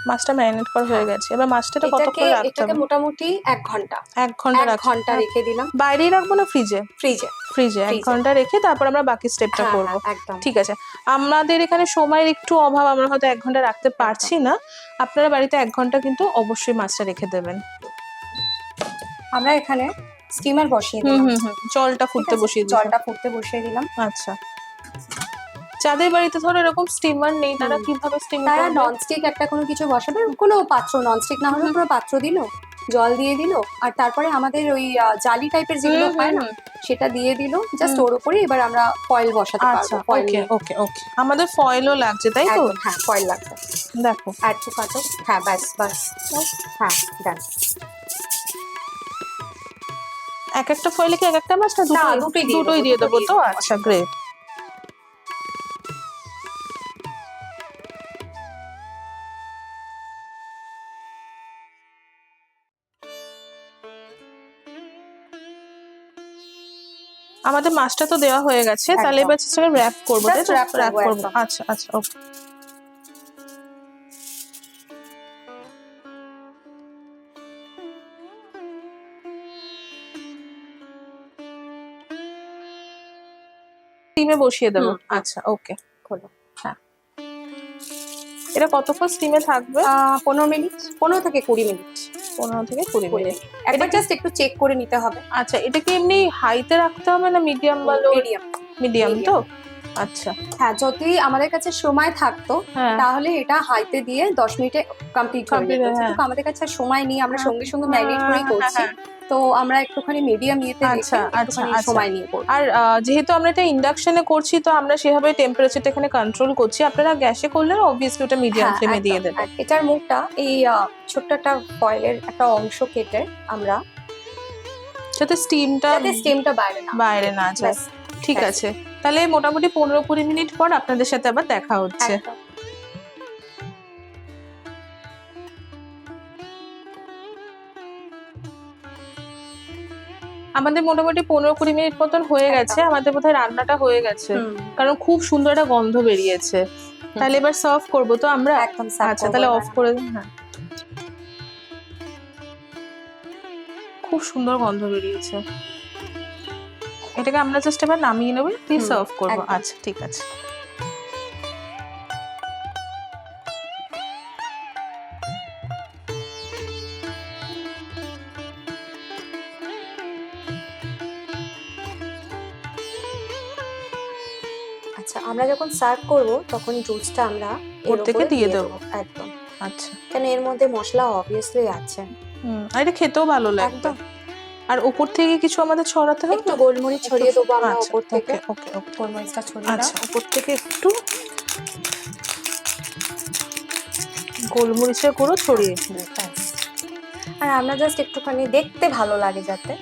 মাছটা ম্যারিনেট করা হয়ে গেছে, এবার মাছটা কতক্ষণ রাখতে এটাকে হবে? মোটামুটি 1 ঘন্টা। 1 ঘন্টা 1 ঘন্টা রেখে দিলাম। বাইরেই রাখবো না ফ্রিজে? ফ্রিজে। ফ্রিজে 1 ঘন্টা রেখে তারপর আমরা বাকি স্টেপটা হ্যাঁ, করব। একদম। ঠিক আছে, আমাদের এখানে সময়ের একটু অভাব, আমরা হয়তো 1 ঘন্টা রাখতে পারছি না। আপনারা বাড়িতে 1 ঘন্টা কিন্তু অবশ্যই মাছটা রেখে দেবেন। আমরা এখানে স্টিমার বসিয়ে দিলাম। জলটা ফুটতে বসিয়ে দিলাম। জলটা ফুটতে বসিয়ে দিলাম। আচ্ছা, যাদের বাড়িতে ধরো এরকম স্টিমার নেই তারা কিভাবে স্টিম তারা করবে? ননস্টিক একটা কোনো কিছু বসাবে, কোনো পাত্র, ননস্টিক না হলে পুরো পাত্র দিল, জল দিয়ে দিল, আর তারপরে আমাদের ওই জালি টাইপের যেগুলো হয় না সেটা দিয়ে দিল, জাস্ট ওর উপরে এবার আমরা ফয়েল বসাতে পারবো। ফয়েল, ওকে ওকে, আমাদের ফয়েলও লাগছে তাই তো? হ্যাঁ, ফয়েল লাগবে। দেখো আর একটু কাটো। হ্যাঁ, বাস বাস, হ্যাঁ, ডান। এক একটা ফয়েলে কি এক একটা মাছ না দুটোই দিয়ে দেবো তো? আচ্ছা, গ্রেট। আমাদের মাছটা তো দেওয়া হয়ে গেছে, তাহলে এবার সেটাকে র‍্যাপ করবো, তাই তো? র‍্যাপ করবো। আচ্ছা আচ্ছা, ওকে। স্টিমে বসিয়ে দেবো। আচ্ছা, ওকে, খোলো। হ্যাঁ, এটা কতক্ষণ স্টিমে থাকবে? 15 মিনিট, 15 থেকে 20 মিনিট। 15 থেকে 20 মিনিট। একবার জাস্ট একটু চেক করে নিতে হবে। আচ্ছা, এটা কি এমনি হাইতে রাখতে হবে না মিডিয়াম বা লো? মিডিয়াম তো? আচ্ছা, হ্যাঁ, যদি আমাদের কাছে সময় থাকতো তাহলে এটা হাইতে দিয়ে 10 মিনিটে কমপ্লিট করে দিত, কিন্তু আমাদের কাছে সময় নেই, আমরা সঙ্গে সঙ্গে ম্যারিনেট করেই করছি, তো আমরা একটুখানি মিডিয়াম ইয়েতে রেখে একটুখানি সময় নিয়ে করব। আর যেহেতু আমরা এটা ইন্ডাকশনে করছি তো আমরা সেভাবে টেম্পারেচারটা এখানে কন্ট্রোল করছি। আপনারা গ্যাসে করলে অবভিয়াসলি ওটা মিডিয়াম ফ্লেমে দিয়ে দেবেন। এটার মুখটা এই ছোট্ট একটা ফয়েলের একটা অংশ কেটে আমরা, যাতে স্টিমটা বাইরে না যায়। ঠিক আছে, তাহলে মোটামুটি 15-20 মিনিট পর আপনাদের সাথে আবার দেখা হচ্ছে। আমাদের মোটামুটি 15-20 মিনিট মতন হয়ে গেছে, আমাদের বোধহয় রান্নাটা হয়ে গেছে, কারণ খুব সুন্দর একটা গন্ধ বেরিয়েছে। তাহলে এবার সার্ভ করবো তো আমরা? আচ্ছা, তাহলে অফ করে দিন। হ্যাঁ, খুব সুন্দর গন্ধ বেরিয়েছে। এটাকে আমরা জাস্ট এবার নামিয়ে নেবো, প্লিজ সার্ভ করবো। আচ্ছা, ঠিক আছে। আচ্ছা, আমরা যখন সার্ভ করব তখন জুসটা আমরা ওর থেকে দিয়ে দেবো। একদম। আচ্ছা, কারণ এর মধ্যে মশলা অবভিয়াসলি আছে। আর এটা খেতেও ভালো লাগবে। আর উপর থেকে কিছু আমাদের ছড়াতে হবে, একটু গোলমরিচ ছড়িয়ে দেবো আমরা উপর থেকে। ওকে ওকে, গোলমরিচটা ছড়িয়ে দাও। আচ্ছা, উপর থেকে একটু গোলমরিচের গুঁড়ো ছড়িয়ে দিই। আর আমরা জাস্ট একটুখানি দেখতে ভালো লাগে যাতে,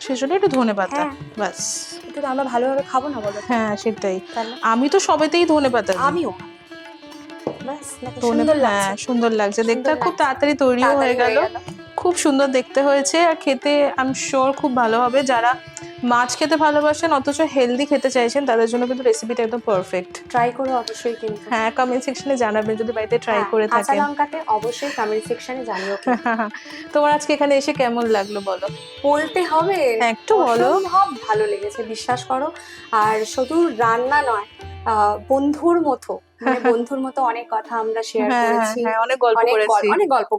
সেজন্য একটু ধনেপাতা, বাস। একটু আমরা ভালোভাবে খাবো না বলো? হ্যাঁ, সেটাই। আমি তো সবেতেই ধনেপাতা দিই। আমিও। বাস, সুন্দর লাগছে দেখতে, খুব তাড়াতাড়ি তৈরিও হয়ে গেল, খুব সুন্দর দেখতে হয়েছে, আর খেতে আই এম শিওর খুব ভালো হবে। যারা মাছ খেতে ভালোবাসেন অথচ হেলদি খেতে চাইছেন তাদের জন্য কিন্তু রেসিপিটা একদম পারফেক্ট। ট্রাই করো অবশ্যই কিন্তু। হ্যাঁ, কমেন্ট সেকশনে জানাবেন যদি বাড়িতে ট্রাই করে থাকেন। কাঁচা লঙ্কাতে অবশ্যই কমেন্ট সেকশনে জানিও। তোমার আজকে এখানে এসে কেমন লাগলো বলো? বলতে হবে, একটু বলো। ভালো লেগেছে, বিশ্বাস করো। আর শুধু রান্না নয়, বন্ধুর মতো, মানে বন্ধুর মতো অনেক কথা আমরা শেয়ার করেছি, অনেক গল্প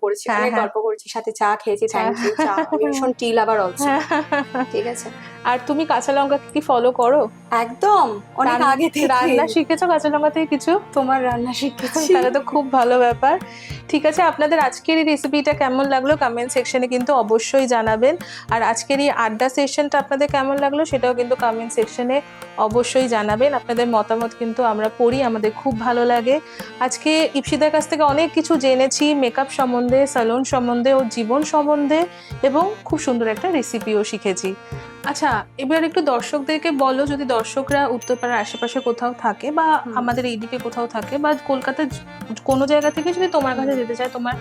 করেছি, সাথে চা খেয়েছি। Thank you. চা ভীষণ টি লাভার অলসো। ঠিক আছে। আর তুমি কাঁচা লঙ্কা কি ফলো করো? একদম, অনেক আগে থেকে। রান্না শিখেছো কাঁচা লঙ্কা থেকে কিছু? তোমার রান্না শিখেছি। তাহলে তো খুব ভালো ব্যাপার। ঠিক আছে, আপনাদের আজকের এই রেসিপিটা কেমন লাগলো কমেন্ট সেকশনে কিন্তু অবশ্যই জানাবেন। আর আজকের এই আড্ডা সেশনটা আপনাদের কেমন লাগলো সেটাও কিন্তু কমেন্ট সেকশনে অবশ্যই জানাবেন। আপনাদের মতামত কিন্তু আমরা পড়ি, আমাদের খুব ভালো লাগে। আজকে ইপসিতার কাছ থেকে অনেক কিছু জেনেছি, মেকআপ সম্বন্ধে, স্যালন সম্বন্ধে, ও জীবন সম্বন্ধে, এবং খুব সুন্দর একটা রেসিপিও শিখেছি। আচ্ছা, এবার একটু দর্শকদেরকে বলো, যদি দর্শকরা উত্তরপাড়ার আশেপাশে কোথাও থাকে বা আমাদের এইদিকে কোথাও থাকে বা কলকাতার কোনো জায়গা থেকে যদি তোমার কাছে যেতে চায়, তোমার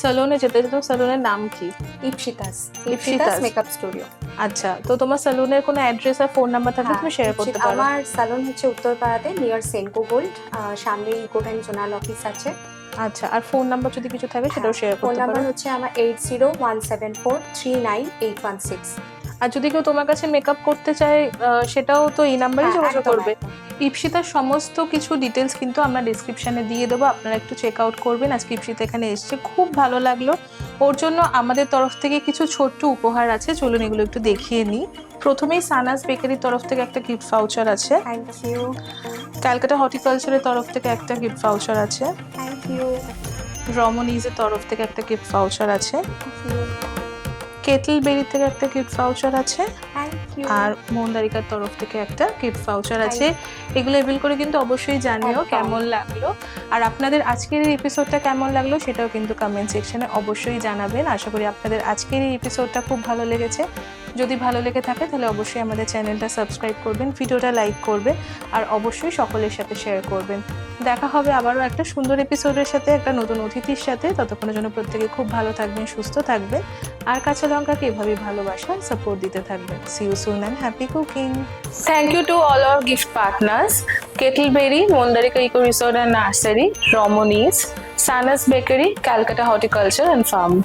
স্যালুনে যেতে যেত, স্যালুনের নাম কি? Ipsita's Ipsita's makeup studio. আচ্ছা, তো তোমার স্যালুনের কোনো অ্যাড্রেস আর ফোন নাম্বার থাকলে তুমি শেয়ার করতে পারো। আমার স্যালুন হচ্ছে উত্তরপাড়াতে নিয়ার সেনকো গোল্ড, সামনে ইকো ব্যাংক জোনাল অফিস আছে। আচ্ছা, আর ফোন নাম্বার যদি কিছু থাকে সেটাও শেয়ার ফোন করতে নাম্বার পারো। হচ্ছে আমার 8017439816। আর যদি কেউ তোমার কাছে মেকআপ করতে চায় সেটাও তো এই নাম্বারে যোগাযোগ করবে। ইপসিতার সমস্ত কিছু ডিটেলস কিন্তু আমরা ডিসক্রিপশনে দিয়ে দেবো, আপনারা একটু চেক আউট করবেন। আজকে ইপসিতা এখানে এসছে, খুব ভালো লাগলো। ওর জন্য আমাদের তরফ থেকে কিছু ছোট্ট উপহার আছে, চলুন এগুলো একটু দেখিয়ে নিই। প্রথমেই সানাস বেকারির তরফ থেকে একটা গিফট ভাউচার আছে। Thank you. ক্যালকাটা হর্টিকালচারের তরফ থেকে একটা গিফট ভাউচার আছে। Thank you. রমনিজের তরফ থেকে একটা গিফট ভাউচার আছে। কেটল বেরি থেকে একটা গিফট ভাউচার আছে। আর মন্দারিকার তরফ থেকে একটা গিফট ভাউচার আছে। এগুলো এভেল করে কিন্তু অবশ্যই জানিও কেমন লাগলো, আর আপনাদের আজকের এই এপিসোডটা কেমন লাগলো সেটাও কিন্তু কমেন্ট সেকশনে অবশ্যই জানাবেন। আশা করি আপনাদের আজকের এই এপিসোডটা খুব ভালো লেগেছে। যদি ভালো লেগে থাকে তাহলে অবশ্যই আমাদের চ্যানেলটা সাবস্ক্রাইব করবেন, ভিডিওটা লাইক করবেন, আর অবশ্যই সকলের সাথে শেয়ার করবেন। দেখা হবে আবারও একটা সুন্দর এপিসোডের সাথে, একটা নতুন অতিথির সাথে। ততক্ষণের জন্য প্রত্যেকে খুব ভালো থাকবেন, সুস্থ থাকবেন, আর কাঁচা লঙ্কাকে এভাবেই ভালোবাসা সাপোর্ট দিতে থাকবেন। See you soon and happy cooking. Thank you to all our gift partners, Kettle Berry, Mandarika eco resort and nursery, Ramani's, Sana's bakery, Calcutta horticulture and farm.